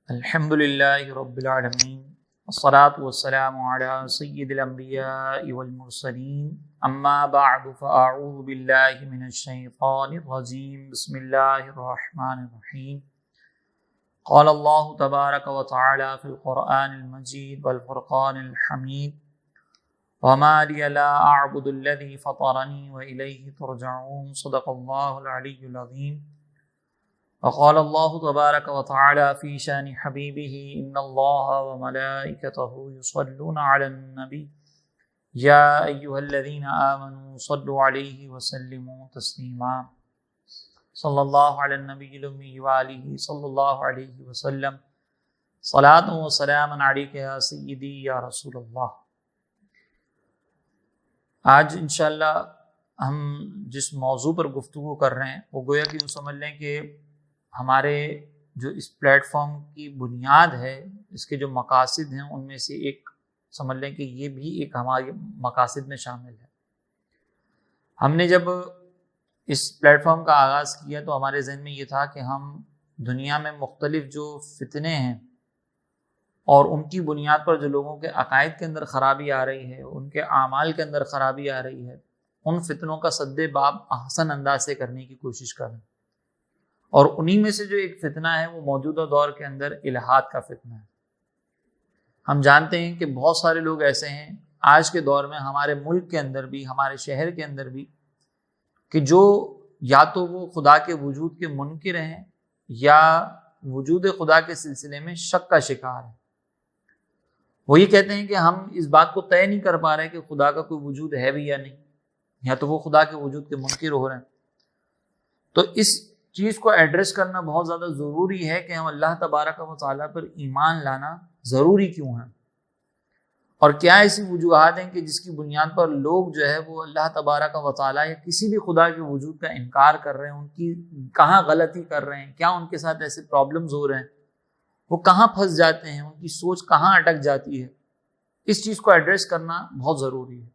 الحمد للہ رب العالمین والصلاة والسلام علی سید الانبیاء والمرسلین اما بعد فاعوذ باللہ من الشیطان الرجیم بسم اللہ الرحمن الرحیم قال اللہ تبارک و تعالی فی القرآن المجید والفرقان الحمید وما لی لا اعبد الذی فطرنی والیہ ترجعون صدق اللہ العلی العظیم وقال اللہ تبارک و تعالی فی شان حبیبہ ان اللہ وملائکتہ یصلون علی النبی یا ایہا الذین آمنوا صلوا علیہ وسلموا تسلیما صلی اللہ علی النبی الامی وآلہ صلی اللہ علیہ وسلم صلاۃ و سلام علیک یا سیدی یا رسول اللہ۔ آج انشاءاللہ ہم جس موضوع پر گفتگو کر رہے ہیں وہ گویا کہ یوں سمجھ لیں کہ ہمارے جو اس پلیٹ فارم کی بنیاد ہے، اس کے جو مقاصد ہیں ان میں سے ایک سمجھ لیں کہ یہ بھی ایک ہمارے مقاصد میں شامل ہے۔ ہم نے جب اس پلیٹ فارم کا آغاز کیا تو ہمارے ذہن میں یہ تھا کہ ہم دنیا میں مختلف جو فتنے ہیں اور ان کی بنیاد پر جو لوگوں کے عقائد کے اندر خرابی آ رہی ہے، ان کے اعمال کے اندر خرابی آ رہی ہے، ان فتنوں کا سد باب احسن انداز سے کرنے کی کوشش کریں۔ اور انہی میں سے جو ایک فتنہ ہے وہ موجودہ دور کے اندر الحاد کا فتنہ ہے۔ ہم جانتے ہیں کہ بہت سارے لوگ ایسے ہیں آج کے دور میں ہمارے ملک کے اندر بھی، ہمارے شہر کے اندر بھی، کہ جو یا تو وہ خدا کے وجود کے منکر ہیں یا وجود خدا کے سلسلے میں شک کا شکار ہیں۔ وہ یہ کہتے ہیں کہ ہم اس بات کو طے نہیں کر پا رہے کہ خدا کا کوئی وجود ہے بھی یا نہیں، یا تو وہ خدا کے وجود کے منکر ہو رہے ہیں۔ تو اس چیز کو ایڈریس کرنا بہت زیادہ ضروری ہے کہ ہم اللہ تبارک و تعالیٰ پر ایمان لانا ضروری کیوں ہے، اور کیا ایسی وجوہات ہیں کہ جس کی بنیاد پر لوگ جو ہے وہ اللہ تبارک و تعالیٰ یا کسی بھی خدا کے وجود کا انکار کر رہے ہیں، ان کی کہاں غلطی کر رہے ہیں، کیا ان کے ساتھ ایسے پرابلمز ہو رہے ہیں، وہ کہاں پھنس جاتے ہیں، ان کی سوچ کہاں اٹک جاتی ہے۔ اس چیز کو ایڈریس کرنا بہت ضروری ہے۔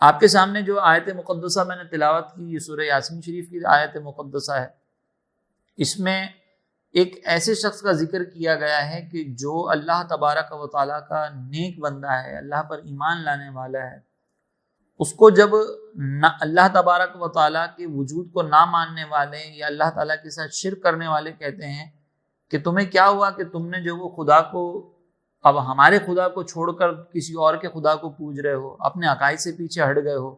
آپ کے سامنے جو آیت مقدسہ میں نے تلاوت کی، یہ سورہ یاسین شریف کی آیت مقدسہ ہے۔ اس میں ایک ایسے شخص کا ذکر کیا گیا ہے کہ جو اللہ تبارک و تعالیٰ کا نیک بندہ ہے، اللہ پر ایمان لانے والا ہے، اس کو جب اللہ تبارک و تعالیٰ کے وجود کو نہ ماننے والے یا اللہ تعالیٰ کے ساتھ شرک کرنے والے کہتے ہیں کہ تمہیں کیا ہوا کہ تم نے جو وہ خدا کو، اب ہمارے خدا کو چھوڑ کر کسی اور کے خدا کو پوج رہے ہو، اپنے عقائد سے پیچھے ہٹ گئے ہو۔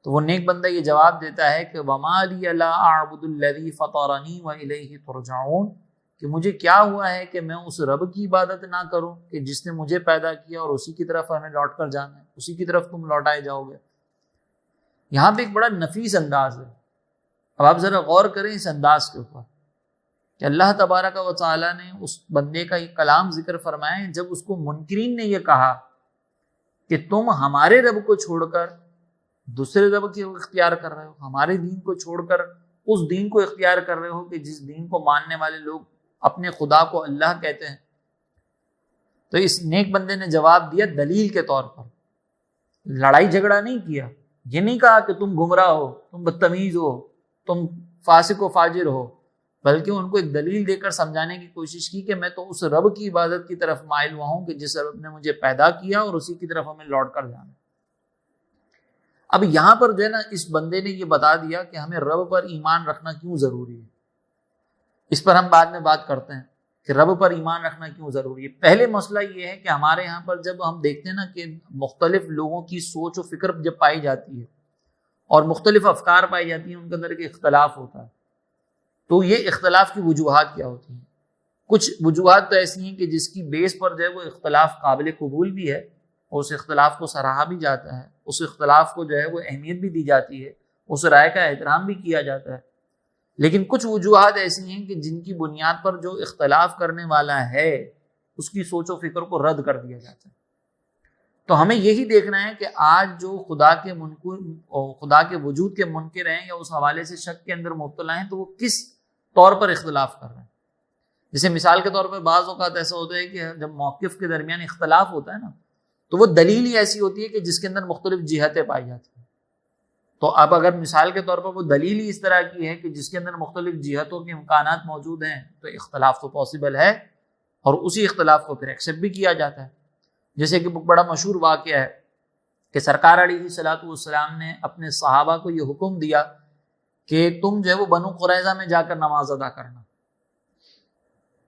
تو وہ نیک بندہ یہ جواب دیتا ہے کہ وَمَا لِيَ لَا أَعْبُدُ الَّذِي فَطَرَنِي وَإِلَيْهِ تُرْجَعُونَ، کہ مجھے کیا ہوا ہے کہ میں اس رب کی عبادت نہ کروں کہ جس نے مجھے پیدا کیا اور اسی کی طرف ہمیں لوٹ کر جانا ہے، اسی کی طرف تم لوٹائے جاؤ گے۔ یہاں پہ ایک بڑا نفیس انداز ہے۔ اب آپ ذرا غور کریں اس انداز کے اوپر کہ اللہ تبارک و تعالیٰ نے اس بندے کا یہ کلام ذکر فرمائے جب اس کو منکرین نے یہ کہا کہ تم ہمارے رب کو چھوڑ کر دوسرے رب کو اختیار کر رہے ہو، ہمارے دین کو چھوڑ کر اس دین کو اختیار کر رہے ہو کہ جس دین کو ماننے والے لوگ اپنے خدا کو اللہ کہتے ہیں۔ تو اس نیک بندے نے جواب دیا دلیل کے طور پر، لڑائی جھگڑا نہیں کیا، یہ نہیں کہا کہ تم گمراہ ہو، تم بدتمیز ہو، تم فاسق و فاجر ہو، بلکہ ان کو ایک دلیل دے کر سمجھانے کی کوشش کی کہ میں تو اس رب کی عبادت کی طرف مائل ہوا ہوں کہ جس رب نے مجھے پیدا کیا اور اسی کی طرف ہمیں لوٹ کر جانا۔ اب یہاں پر جو ہے نا اس بندے نے یہ بتا دیا کہ ہمیں رب پر ایمان رکھنا کیوں ضروری ہے۔ اس پر ہم بعد میں بات کرتے ہیں کہ رب پر ایمان رکھنا کیوں ضروری ہے۔ پہلے مسئلہ یہ ہے کہ ہمارے یہاں پر جب ہم دیکھتے ہیں نا کہ مختلف لوگوں کی سوچ و فکر جب پائی جاتی ہے اور مختلف افکار پائی جاتی ہیں، ان کے اندر ایک اختلاف ہوتا ہے، تو یہ اختلاف کی وجوہات کیا ہوتی ہیں؟ کچھ وجوہات تو ایسی ہیں کہ جس کی بیس پر جو ہے وہ اختلاف قابل قبول بھی ہے اور اس اختلاف کو سراہا بھی جاتا ہے، اس اختلاف کو جو ہے وہ اہمیت بھی دی جاتی ہے، اس رائے کا احترام بھی کیا جاتا ہے۔ لیکن کچھ وجوہات ایسی ہیں کہ جن کی بنیاد پر جو اختلاف کرنے والا ہے اس کی سوچ و فکر کو رد کر دیا جاتا ہے۔ تو ہمیں یہی دیکھنا ہے کہ آج جو خدا کے خدا کے وجود کے منکر ہیں یا اس حوالے سے شک کے اندر مبتلا ہیں، تو وہ کس طور پر اختلاف کر رہے ہیں۔ جیسے مثال کے طور پر بعض اوقات ایسا ہوتا ہے کہ جب موقف کے درمیان اختلاف ہوتا ہے نا، تو وہ دلیل ہی ایسی ہوتی ہے کہ جس کے اندر مختلف جہتیں پائی جاتی ہیں۔ تو اب اگر مثال کے طور پر وہ دلیل ہی اس طرح کی ہے کہ جس کے اندر مختلف جہتوں کے امکانات موجود ہیں تو اختلاف تو پاسبل ہے، اور اسی اختلاف کو پھر ایکسیپٹ بھی کیا جاتا ہے. جیسے کہ بڑا مشہور واقعہ ہے کہ سرکار علیہ الصلوۃ والسلام نے اپنے صحابہ کو یہ حکم دیا کہ تم جو ہے وہ بنو قریظہ میں جا کر نماز ادا کرنا.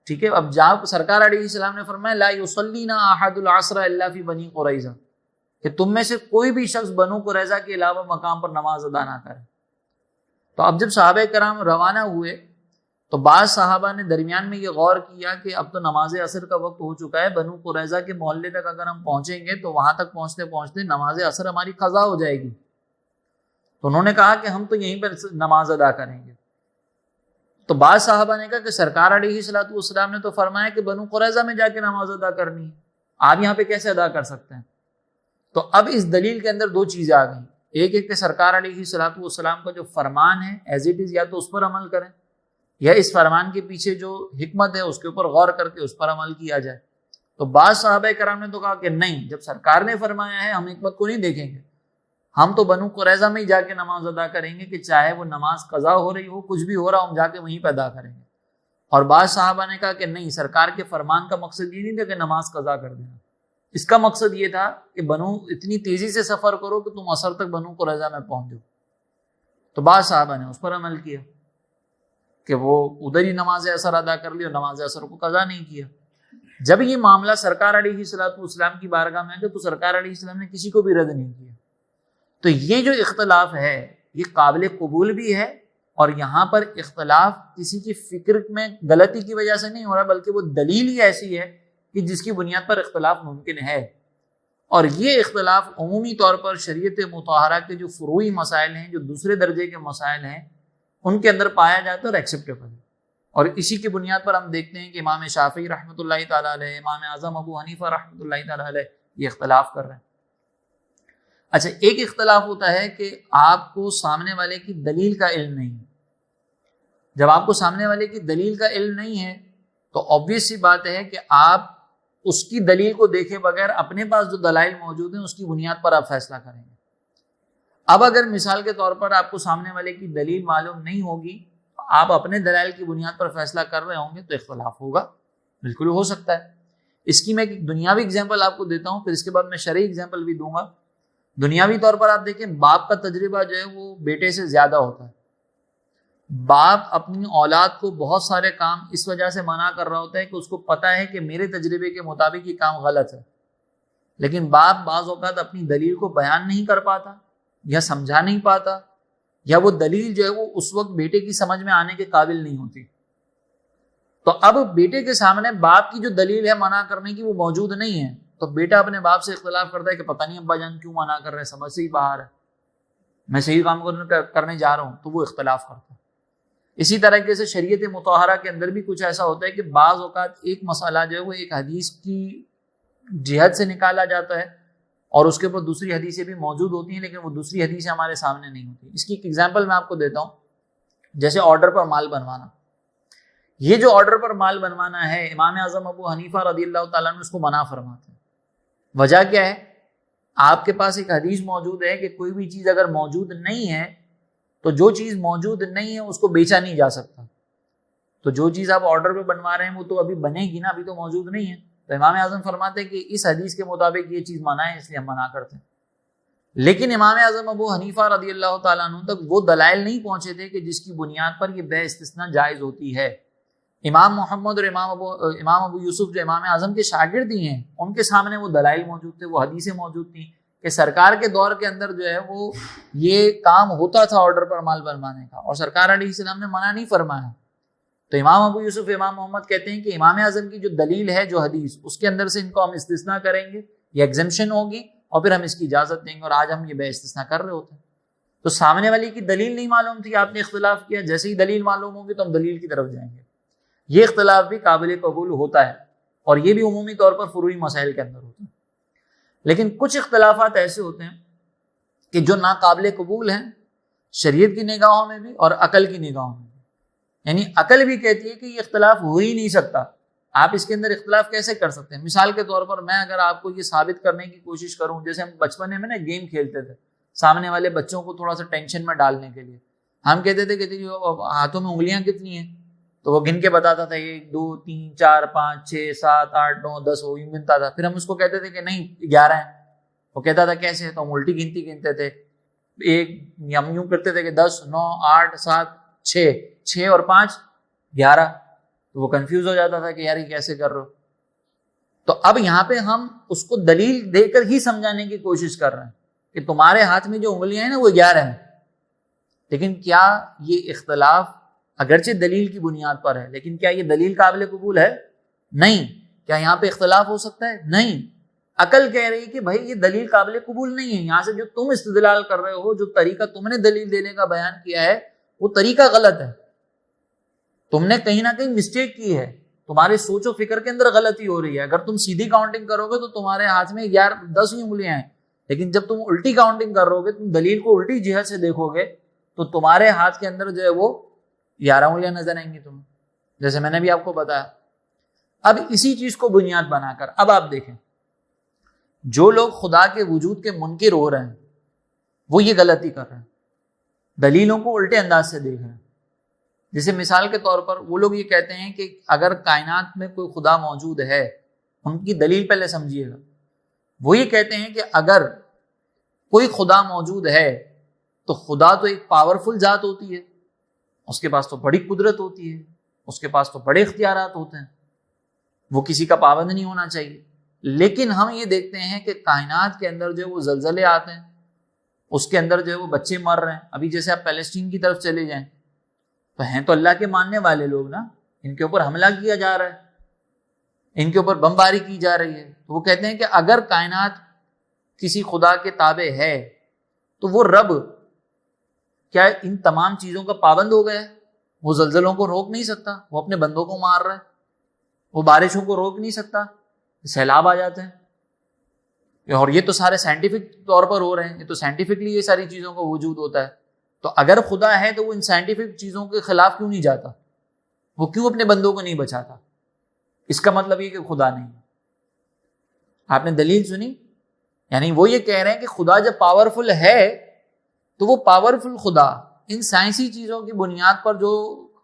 ٹھیک ہے، اب جہاں سرکار علیہ السلام نے فرمایا لا یصلینا احد العصر الا فی بنی قریظہ، کہ تم میں سے کوئی بھی شخص بنو قریظہ کے علاوہ مقام پر نماز ادا نہ کرے. تو اب جب صحابہ کرام روانہ ہوئے تو بعض صحابہ نے درمیان میں یہ غور کیا کہ اب تو نماز عصر کا وقت ہو چکا ہے، بنو قریظہ کے محلے تک اگر ہم پہنچیں گے تو وہاں تک پہنچتے پہنچتے نماز عصر ہماری قضا ہو جائے گی. تو انہوں نے کہا کہ ہم تو یہیں پر نماز ادا کریں گے. تو بعض صحابہ نے کہا کہ سرکار علیہ الصلوۃ والسلام نے تو فرمایا کہ بنو قریظہ میں جا کے نماز ادا کرنی ہے، آپ یہاں پہ کیسے ادا کر سکتے ہیں؟ تو اب اس دلیل کے اندر دو چیزیں آ گئیں. ایک کہ سرکار علیہ الصلوۃ والسلام کا جو فرمان ہے ایز اٹ از، یا تو اس پر عمل کریں یا اس فرمان کے پیچھے جو حکمت ہے اس کے اوپر غور کر کے اس پر عمل کیا جائے. تو بعض صحابہ کرام نے تو کہا کہ نہیں، جب سرکار نے فرمایا ہے ہم حکمت کو نہیں دیکھیں گے، ہم تو بنو قریظہ میں ہی جا کے نماز ادا کریں گے، کہ چاہے وہ نماز قضا ہو رہی ہو، کچھ بھی ہو رہا ہو، ہم جا کے وہیں پہ ادا کریں گے. اور بعض صحابہ نے کہا کہ نہیں، سرکار کے فرمان کا مقصد یہ نہیں تھا کہ نماز قضا کر دینا، اس کا مقصد یہ تھا کہ بنو اتنی تیزی سے سفر کرو کہ تم عصر تک بنو قریظہ میں پہنچ جاؤ. تو بعض صحابہ نے اس پر عمل کیا کہ وہ ادھر ہی نماز عصر ادا کر لی اور نماز عصر کو قضا نہیں کیا. جب یہ معاملہ سرکار علیہ الصلوۃ والسلام کی بارگاہ میں آیا تو سرکار علیہ السلام نے کسی کو بھی رد نہیں کیا. تو یہ جو اختلاف ہے یہ قابل قبول بھی ہے، اور یہاں پر اختلاف کسی کی فکر میں غلطی کی وجہ سے نہیں ہو رہا، بلکہ وہ دلیل ہی ایسی ہے کہ جس کی بنیاد پر اختلاف ممکن ہے. اور یہ اختلاف عمومی طور پر شریعت مطہرہ کے جو فروعی مسائل ہیں، جو دوسرے درجے کے مسائل ہیں، ان کے اندر پایا جاتا ہے اور ایکسیپٹیبل ہے. اور اسی کی بنیاد پر ہم دیکھتے ہیں کہ امام شافعی رحمۃ اللہ تعالیٰ علیہ، امام اعظم ابو حنیفہ رحمۃ اللہ تعالیٰ علیہ یہ اختلاف کر رہے ہیں. اچھا، ایک اختلاف ہوتا ہے کہ آپ کو سامنے والے کی دلیل کا علم نہیں ہے. جب آپ کو سامنے والے کی دلیل کا علم نہیں ہے تو obvious سی بات ہے کہ آپ اس کی دلیل کو دیکھے بغیر اپنے پاس جو دلائل موجود ہیں اس کی بنیاد پر آپ فیصلہ کریں گے. اب اگر مثال کے طور پر آپ کو سامنے والے کی دلیل معلوم نہیں ہوگی، آپ اپنے دلائل کی بنیاد پر فیصلہ کر رہے ہوں گے تو اختلاف ہوگا، بالکل ہو سکتا ہے. اس کی میں ایک دنیاوی اگزامپل آپ کو دیتا ہوں، پھر اس کے بعد میں شرعی اگزامپل بھی دوں گا. دنیاوی طور پر آپ دیکھیں، باپ کا تجربہ جو ہے وہ بیٹے سے زیادہ ہوتا ہے. باپ اپنی اولاد کو بہت سارے کام اس وجہ سے منع کر رہا ہوتا ہے کہ اس کو پتا ہے کہ میرے تجربے کے مطابق یہ کام غلط ہے، لیکن باپ بعض اوقات اپنی دلیل کو بیان نہیں کر پاتا یا سمجھا نہیں پاتا، یا وہ دلیل جو ہے وہ اس وقت بیٹے کی سمجھ میں آنے کے قابل نہیں ہوتی. تو اب بیٹے کے سامنے باپ کی جو دلیل ہے منع کرنے کی وہ موجود نہیں ہے، تو بیٹا اپنے باپ سے اختلاف کرتا ہے کہ پتہ نہیں ابا جان کیوں منع کر رہے ہیں، سمجھ سے ہی باہر ہے، میں صحیح کام کرنے جا رہا ہوں، تو وہ اختلاف کرتا ہے. اسی طرح سے شریعت مطہرہ کے اندر بھی کچھ ایسا ہوتا ہے کہ بعض اوقات ایک مسئلہ جو ہے وہ ایک حدیث کی جہت سے نکالا جاتا ہے اور اس کے اوپر دوسری حدیثیں بھی موجود ہوتی ہیں، لیکن وہ دوسری حدیثیں ہمارے سامنے نہیں ہوتی. اس کی ایک ایگزامپل میں آپ کو دیتا ہوں، جیسے آرڈر پر مال بنوانا. یہ جو آرڈر پر مال بنوانا ہے، امام اعظم ابو حنیفہ رضی اللہ تعالیٰ عنہ اس کو منع فرماتے ہیں. وجہ کیا ہے؟ آپ کے پاس ایک حدیث موجود ہے کہ کوئی بھی چیز اگر موجود نہیں ہے تو جو چیز موجود نہیں ہے اس کو بیچا نہیں جا سکتا. تو جو چیز آپ آرڈر پہ بنوا رہے ہیں وہ تو ابھی بنے گی نا، ابھی تو موجود نہیں ہے. تو امام اعظم فرماتے ہیں کہ اس حدیث کے مطابق یہ چیز منع ہے، اس لیے ہم منع کرتے ہیں. لیکن امام اعظم ابو حنیفہ رضی اللہ تعالیٰ عنہ تک وہ دلائل نہیں پہنچے تھے کہ جس کی بنیاد پر یہ بے استثناء جائز ہوتی ہے. امام محمد اور امام ابو یوسف جو امام اعظم کے شاگرد ہی ہیں، ان کے سامنے وہ دلائل موجود تھے، وہ حدیثیں موجود تھیں کہ سرکار کے دور کے اندر جو ہے وہ یہ کام ہوتا تھا آرڈر پر مال بنوانے کا، اور سرکار علیہ السلام نے منع نہیں فرمایا. تو امام ابو یوسف امام محمد کہتے ہیں کہ امام اعظم کی جو دلیل ہے، جو حدیث، اس کے اندر سے ان کو ہم استثناء کریں گے، یہ ایگزمپشن ہوگی، اور پھر ہم اس کی اجازت دیں گے، اور آج ہم یہ بے استثناء کر رہے ہوتے ہیں. تو سامنے والی کی دلیل نہیں معلوم تھی، آپ نے اختلاف کیا، جیسے ہی دلیل معلوم ہوگی تو ہم دلیل کی طرف جائیں گے. یہ اختلاف بھی قابل قبول ہوتا ہے، اور یہ بھی عمومی طور پر فروعی مسائل کے اندر ہوتا ہے. لیکن کچھ اختلافات ایسے ہوتے ہیں کہ جو ناقابل قبول ہیں شریعت کی نگاہوں میں بھی اور عقل کی نگاہوں میں بھی. یعنی عقل بھی کہتی ہے کہ یہ اختلاف ہو ہی نہیں سکتا، آپ اس کے اندر اختلاف کیسے کر سکتے ہیں؟ مثال کے طور پر میں اگر آپ کو یہ ثابت کرنے کی کوشش کروں، جیسے ہم بچپنے میں نا گیم کھیلتے تھے، سامنے والے بچوں کو تھوڑا سا ٹینشن میں ڈالنے کے لیے. ہم کہتے تھے کہ تیری ہاتھوں میں انگلیاں کتنی ہیں, تو وہ گن کے بتاتا تھا 1 2 3 4 5 6 7 8 9 10, وہ یوں گنتا تھا. پھر ہم اس کو کہتے تھے کہ نہیں 11 ہیں. وہ کہتا تھا کیسے؟ تو ہم الٹی گنتی گنتے تھے. ہم یوں کرتے تھے کہ 10 9 8 7 6 اور 5 11. تو وہ کنفیوز ہو جاتا تھا کہ یار یہ کیسے کر رہے ہو. تو اب یہاں پہ ہم اس کو دلیل دے کر ہی سمجھانے کی کوشش کر رہے ہیں کہ تمہارے ہاتھ میں جو انگلیاں ہیں نا وہ 11 ہیں. لیکن کیا یہ اختلاف اگرچہ دلیل کی بنیاد پر ہے, لیکن کیا یہ دلیل قابل قبول ہے؟ نہیں. کیا یہاں پہ اختلاف ہو سکتا ہے؟ نہیں. عقل کہہ رہی ہے کہ بھائی یہ دلیل قابل قبول نہیں ہے. یہاں سے جو تم استدلال کر رہے ہو, جو طریقہ تم نے دلیل دینے کا بیان کیا ہے, وہ طریقہ غلط ہے. تم نے کہیں نہ کہیں مسٹیک کی ہے, تمہارے سوچ و فکر کے اندر غلطی ہو رہی ہے. اگر تم سیدھی کاؤنٹنگ کرو گے تو تمہارے ہاتھ میں 10 ہی انگلیاں ہیں, لیکن جب تم الٹی کاؤنٹنگ کرو گے, تم دلیل کو الٹی جہت سے دیکھو گے, تو تمہارے ہاتھ کے اندر جو ہے وہ 11 انگلیاں نظر آئیں گی تمہیں, جیسے میں نے بھی آپ کو بتایا. اب اسی چیز کو بنیاد بنا کر اب آپ دیکھیں, جو لوگ خدا کے وجود کے منکر ہو رہے ہیں وہ یہ غلطی کر رہے ہیں, دلیلوں کو الٹے انداز سے دیکھ رہے ہیں. جیسے مثال کے طور پر وہ لوگ یہ کہتے ہیں کہ اگر کائنات میں کوئی خدا موجود ہے, ان کی دلیل پہلے سمجھیے گا. وہ یہ کہتے ہیں کہ اگر کوئی خدا موجود ہے تو خدا تو ایک پاورفل ذات ہوتی ہے, اس کے پاس تو بڑی قدرت ہوتی ہے, اس کے پاس تو بڑے اختیارات ہوتے ہیں, وہ کسی کا پابند نہیں ہونا چاہیے. لیکن ہم یہ دیکھتے ہیں کہ کائنات کے اندر جو ہے وہ زلزلے آتے ہیں, اس کے اندر جو ہے وہ بچے مر رہے ہیں. ابھی جیسے آپ پیلسٹین کی طرف چلے جائیں تو ہیں تو اللہ کے ماننے والے لوگ نا, ان کے اوپر حملہ کیا جا رہا ہے, ان کے اوپر بمباری کی جا رہی ہے. تو وہ کہتے ہیں کہ اگر کائنات کسی خدا کے تابع ہے تو وہ رب کیا ان تمام چیزوں کا پابند ہو گیا ہے؟ وہ زلزلوں کو روک نہیں سکتا, وہ اپنے بندوں کو مار رہا ہے, وہ بارشوں کو روک نہیں سکتا, سیلاب آ جاتے ہیں. اور یہ تو سارے سائنٹیفک طور پر ہو رہے ہیں, یہ تو سائنٹیفکلی یہ ساری چیزوں کا وجود ہوتا ہے. تو اگر خدا ہے تو وہ ان سائنٹیفک چیزوں کے خلاف کیوں نہیں جاتا؟ وہ کیوں اپنے بندوں کو نہیں بچاتا؟ اس کا مطلب یہ کہ خدا نہیں ہے. آپ نے دلیل سنی؟ یعنی وہ یہ کہہ رہے ہیں کہ خدا جب پاورفل ہے تو وہ پاورفل خدا ان سائنسی چیزوں کی بنیاد پر جو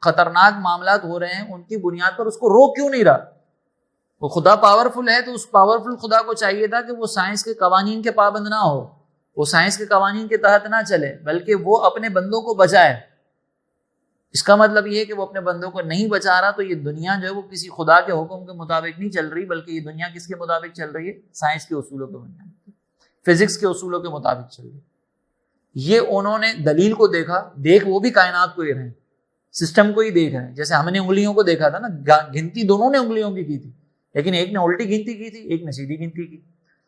خطرناک معاملات ہو رہے ہیں ان کی بنیاد پر اس کو روک کیوں نہیں رہا؟ وہ خدا پاورفل ہے تو اس پاورفل خدا کو چاہیے تھا کہ وہ سائنس کے قوانین کے پابند نہ ہو, وہ سائنس کے قوانین کے تحت نہ چلے, بلکہ وہ اپنے بندوں کو بچائے. اس کا مطلب یہ ہے کہ وہ اپنے بندوں کو نہیں بچا رہا, تو یہ دنیا جو ہے وہ کسی خدا کے حکم کے مطابق نہیں چل رہی, بلکہ یہ دنیا کس کے مطابق چل رہی ہے؟ سائنس کے اصولوں کے بنیاد, فزکس کے اصولوں کے مطابق چل رہی ہے. یہ انہوں نے دلیل کو دیکھا, وہ بھی کائنات کو ہی رہے ہیں, سسٹم کو ہی دیکھ رہے ہیں. جیسے ہم نے انگلیوں کو دیکھا تھا نا, گنتی دونوں نے انگلیوں کی تھی, لیکن ایک نے الٹی گنتی کی تھی, ایک نے سیدھی گنتی کی.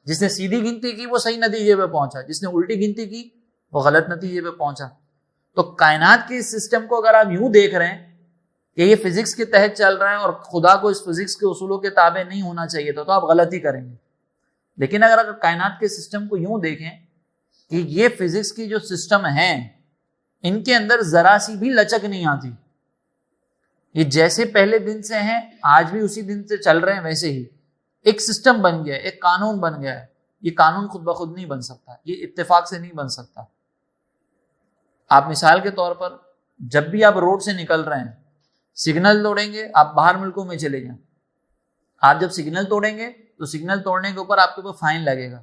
جس نے سیدھی گنتی کی وہ صحیح نتیجے پہ پہنچا, جس نے الٹی گنتی کی وہ غلط نتیجے پہ پہنچا. تو کائنات کے اس سسٹم کو اگر آپ یوں دیکھ رہے ہیں کہ یہ فزکس کے تحت چل رہا ہے اور خدا کو اس فزکس کے اصولوں کے تابع نہیں ہونا چاہیے تھا, تو آپ غلطی کریں گے. لیکن اگر کائنات کے سسٹم کو یوں دیکھیں کہ یہ فزکس کی جو سسٹم ہیں ان کے اندر ذرا سی بھی لچک نہیں آتی, یہ جیسے پہلے دن سے ہیں آج بھی اسی دن سے چل رہے ہیں ویسے ہی, ایک سسٹم بن گیا ہے, ایک قانون بن گیا ہے. یہ قانون خود بخود نہیں بن سکتا, یہ اتفاق سے نہیں بن سکتا. آپ مثال کے طور پر جب بھی آپ روڈ سے نکل رہے ہیں, سگنل توڑیں گے, آپ باہر ملکوں میں چلے جائیں, آپ جب سگنل توڑیں گے تو سگنل توڑنے کے اوپر آپ کے اوپر فائن لگے گا.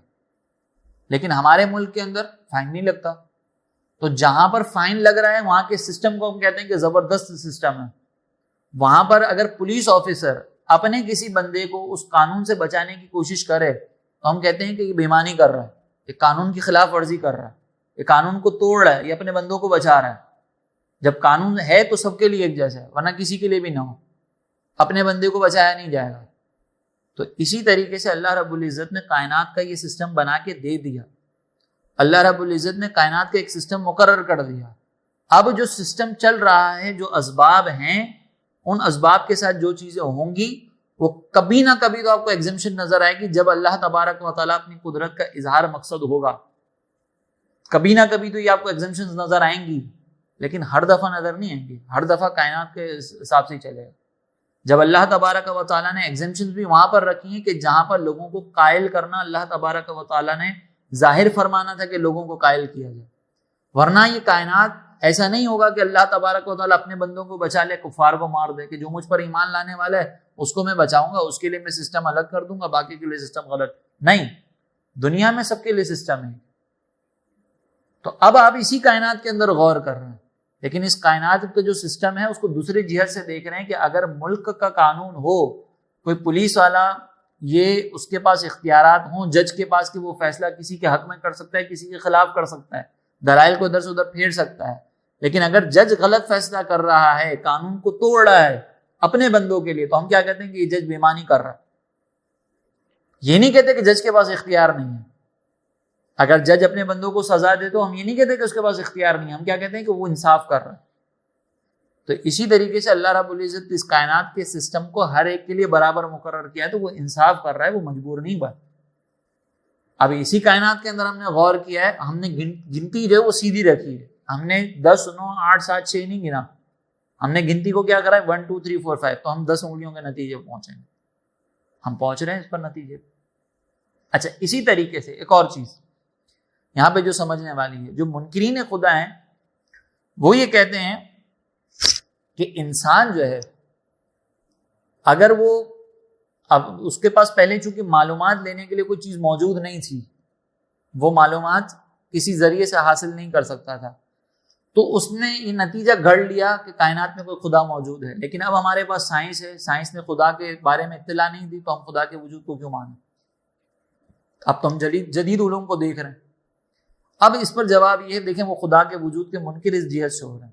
لیکن ہمارے ملک کے اندر فائن نہیں لگتا. تو جہاں پر فائن لگ رہا ہے وہاں کے سسٹم کو ہم کہتے ہیں کہ زبردست سسٹم ہے. وہاں پر اگر پولیس آفیسر اپنے کسی بندے کو اس قانون سے بچانے کی کوشش کرے تو ہم کہتے ہیں کہ یہ بے ایمانی کر رہا ہے, یہ قانون کی خلاف ورزی کر رہا ہے, یہ قانون کو توڑ رہا ہے, یہ اپنے بندوں کو بچا رہا ہے. جب قانون ہے تو سب کے لیے ایک جیسا ہے, ورنہ کسی کے لیے بھی نہ ہو, اپنے بندے کو بچایا نہیں جائے گا. تو اسی طریقے سے اللہ رب العزت نے کائنات کا یہ سسٹم بنا کے دے دیا. اللہ رب العزت نے کائنات کا ایک سسٹم مقرر کر دیا. اب جو سسٹم چل رہا ہے, جو اسباب ہیں, ان اسباب کے ساتھ جو چیزیں ہوں گی وہ کبھی نہ کبھی تو آپ کو ایگزمپشن نظر آئے گی جب اللہ تبارک و تعالیٰ اپنی قدرت کا اظہار مقصد ہوگا. کبھی نہ کبھی تو یہ آپ کو ایگزمپشن نظر آئیں گی, لیکن ہر دفعہ نظر نہیں آئیں گی. ہر دفعہ کائنات کے حساب سے ہی چلے گا. جب اللہ تبارک و تعالیٰ نے ایگزمپشنز بھی وہاں پر رکھی ہیں کہ جہاں پر لوگوں کو قائل کرنا اللہ تبارک و تعالیٰ نے ظاہر فرمانا تھا کہ لوگوں کو قائل کیا جائے، ورنہ یہ کائنات ایسا نہیں ہوگا کہ اللہ تبارک و تعالیٰ اپنے بندوں کو بچا لے، کفار کو مار دے کہ جو مجھ پر ایمان لانے والا ہے اس کو میں بچاؤں گا، اس کے لیے میں سسٹم الگ کر دوں گا، باقی کے لیے سسٹم غلط. نہیں، دنیا میں سب کے لیے سسٹم ہے. تو اب آپ اسی کائنات کے اندر غور کر رہے ہیں، لیکن اس کائنات کا جو سسٹم ہے اس کو دوسری جہت سے دیکھ رہے ہیں کہ اگر ملک کا قانون ہو، کوئی پولیس والا یہ اس کے پاس اختیارات ہوں جج کے پاس کہ وہ فیصلہ کسی کے حق میں کر سکتا ہے، کسی کے خلاف کر سکتا ہے، دلائل کو ادھر سے ادھر پھیر سکتا ہے، لیکن اگر جج غلط فیصلہ کر رہا ہے، قانون کو توڑ رہا ہے اپنے بندوں کے لیے، تو ہم کیا کہتے ہیں کہ یہ جج بے ایمانی کر رہا ہے. یہ نہیں کہتے کہ جج کے پاس اختیار نہیں ہے. اگر جج اپنے بندوں کو سزا دے تو ہم یہ نہیں کہتے کہ اس کے پاس اختیار نہیں ہے، ہم کیا کہتے ہیں کہ وہ انصاف کر رہا ہے. تو اسی طریقے سے اللہ رب العزت اس کائنات کے سسٹم کو ہر ایک کے لیے برابر مقرر کیا ہے، تو وہ انصاف کر رہا ہے، وہ مجبور نہیں بنا. اب اسی کائنات کے اندر ہم نے غور کیا ہے، ہم نے گنتی جو ہے وہ سیدھی رکھی ہے، ہم نے 10 9 8 7 6 نہیں گنا، ہم نے گنتی کو کیا کرا ہے 1 2 3 4 5، تو ہم 10 انگلیوں کے نتیجے پہنچیں گے، ہم پہنچ رہے ہیں اس پر نتیجے. اچھا، اسی طریقے سے ایک اور چیز یہاں پہ جو سمجھنے والی ہے، جو منکرین خدا ہیں وہ یہ کہتے ہیں کہ انسان جو ہے اگر وہ اب اس کے پاس پہلے چونکہ معلومات لینے کے لیے کوئی چیز موجود نہیں تھی، وہ معلومات کسی ذریعے سے حاصل نہیں کر سکتا تھا، تو اس نے یہ نتیجہ گھڑ لیا کہ کائنات میں کوئی خدا موجود ہے. لیکن اب ہمارے پاس سائنس ہے، سائنس نے خدا کے بارے میں اطلاع نہیں دی، تو ہم خدا کے وجود کو کیوں مانیں؟ اب تو ہم جدید علوم کو دیکھ رہے ہیں. اب اس پر جواب یہ ہے، دیکھیں وہ خدا کے وجود کے منکر اس جہت سے ہو رہے ہیں.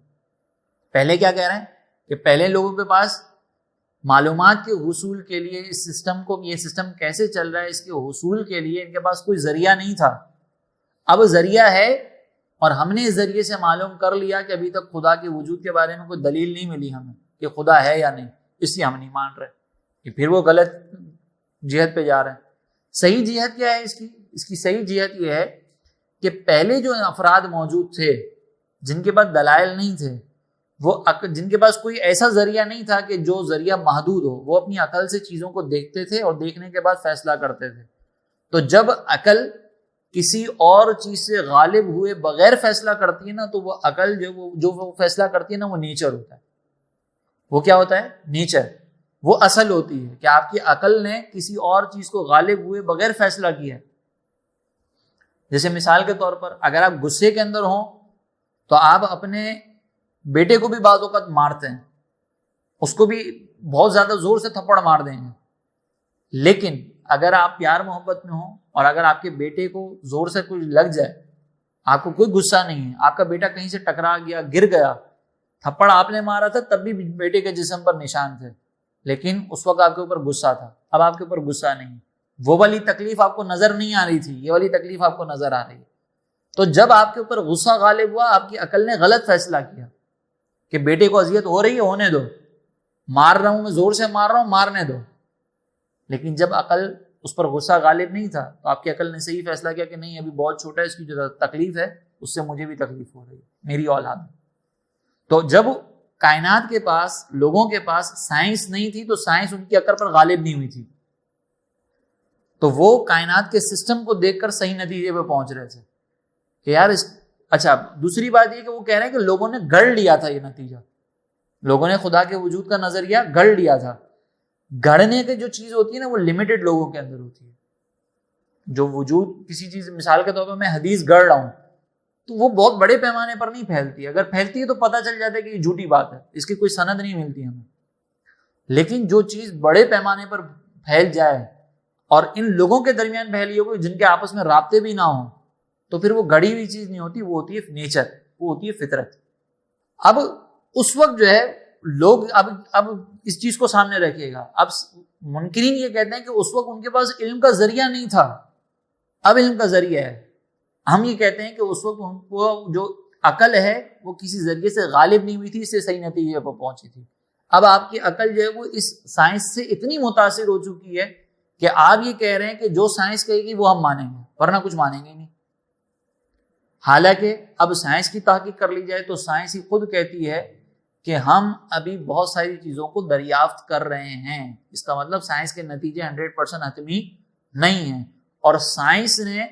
پہلے کیا کہہ رہے ہیں کہ پہلے لوگوں کے پاس معلومات کے حصول کے لیے اس سسٹم کو، یہ سسٹم کیسے چل رہا ہے اس کے حصول کے لیے ان کے پاس کوئی ذریعہ نہیں تھا. اب ذریعہ ہے اور ہم نے اس ذریعے سے معلوم کر لیا کہ ابھی تک خدا کے وجود کے بارے میں کوئی دلیل نہیں ملی ہمیں کہ خدا ہے یا نہیں، اس لیے ہم نہیں مان رہے، کہ پھر وہ غلط جہت پہ جا رہے ہیں. صحیح جہت کیا ہے اس کی صحیح جہت یہ ہے کہ پہلے جو افراد موجود تھے جن کے پاس دلائل نہیں تھے، وہ جن کے پاس کوئی ایسا ذریعہ نہیں تھا کہ جو ذریعہ محدود ہو، وہ اپنی عقل سے چیزوں کو دیکھتے تھے اور دیکھنے کے بعد فیصلہ کرتے تھے. تو جب عقل کسی اور چیز سے غالب ہوئے بغیر فیصلہ کرتی ہے نا، تو وہ عقل جو وہ فیصلہ کرتی ہے نا، وہ نیچر ہوتا ہے. وہ کیا ہوتا ہے؟ نیچر. وہ اصل ہوتی ہے کہ آپ کی عقل نے کسی اور چیز کو غالب ہوئے بغیر فیصلہ کیا. جیسے مثال کے طور پر اگر آپ غصے کے اندر ہوں تو آپ اپنے بیٹے کو بھی بعض اوقات مارتے ہیں، اس کو بھی بہت زیادہ زور سے تھپڑ مار دیں گے. لیکن اگر آپ پیار محبت میں ہوں اور اگر آپ کے بیٹے کو زور سے کچھ لگ جائے، آپ کو کوئی غصہ نہیں ہے، آپ کا بیٹا کہیں سے ٹکرا گیا، گر گیا، تھپڑ آپ نے مارا تھا تب بھی بیٹے کے جسم پر نشان تھے، لیکن اس وقت آپ کے اوپر غصہ تھا. اب آپ کے اوپر غصہ نہیں، وہ والی تکلیف آپ کو نظر نہیں آ رہی تھی، یہ والی تکلیف آپ کو نظر آ رہی ہے. تو جب آپ کے اوپر غصہ غالب ہوا، آپ کی عقل نے غلط فیصلہ کیا کہ بیٹے کو اذیت ہو رہی ہے، ہونے دو، مار رہا ہوں میں، زور سے مار رہا ہوں، مارنے دو. لیکن جب عقل اس پر غصہ غالب نہیں تھا تو آپ کی عقل نے صحیح فیصلہ کیا کہ نہیں، ابھی بہت چھوٹا ہے، اس کی جو تکلیف ہے اس سے مجھے بھی تکلیف ہو رہی ہے، میری اولاد. تو جب کائنات کے پاس، لوگوں کے پاس سائنس نہیں تھی، تو سائنس ان کی عقل پر غالب نہیں ہوئی تھی، تو وہ کائنات کے سسٹم کو دیکھ کر صحیح نتیجے پہ پہنچ رہے تھے کہ یار اچھا. دوسری بات یہ کہ وہ کہہ رہے ہیں کہ لوگوں نے گڑھ لیا تھا یہ نتیجہ، لوگوں نے خدا کے وجود کا نظریہ گڑھ لیا تھا. گڑھنے کی جو چیز ہوتی ہے نا، وہ لمیٹڈ لوگوں کے اندر ہوتی ہے. جو وجود کسی چیز، مثال کے طور پر میں حدیث گڑھ رہا ہوں تو وہ بہت بڑے پیمانے پر نہیں پھیلتی. اگر پھیلتی ہے تو پتہ چل جاتا ہے کہ یہ جھوٹی بات ہے، اس کی کوئی سند نہیں ملتی ہمیں. لیکن جو چیز بڑے پیمانے پر پھیل جائے اور ان لوگوں کے درمیان پھیلی ہو جن کے آپس میں رابطے بھی نہ ہوں، تو پھر وہ گڑی ہوئی چیز نہیں ہوتی، وہ ہوتی ہے نیچر، وہ ہوتی ہے فطرت. اب اس وقت جو ہے لوگ اب اس چیز کو سامنے رکھیے گا. اب منکرین یہ کہتے ہیں کہ اس وقت ان کے پاس علم کا ذریعہ نہیں تھا، اب علم کا ذریعہ ہے. ہم یہ کہتے ہیں کہ اس وقت ان کو جو عقل ہے وہ کسی ذریعے سے غالب نہیں ہوئی تھی، اس سے صحیح نتیجے پر پہنچی تھی. اب آپ کی عقل جو ہے وہ اس سائنس سے اتنی متاثر ہو چکی ہے کہ آپ یہ کہہ رہے ہیں کہ جو سائنس کہے گی وہ ہم مانیں گے، ورنہ کچھ مانیں گے نہیں. حالانکہ اب سائنس کی تحقیق کر لی جائے تو سائنس ہی خود کہتی ہے کہ ہم ابھی بہت ساری چیزوں کو دریافت کر رہے ہیں. اس کا مطلب سائنس کے نتیجے 100% حتمی نہیں ہیں. اور سائنس نے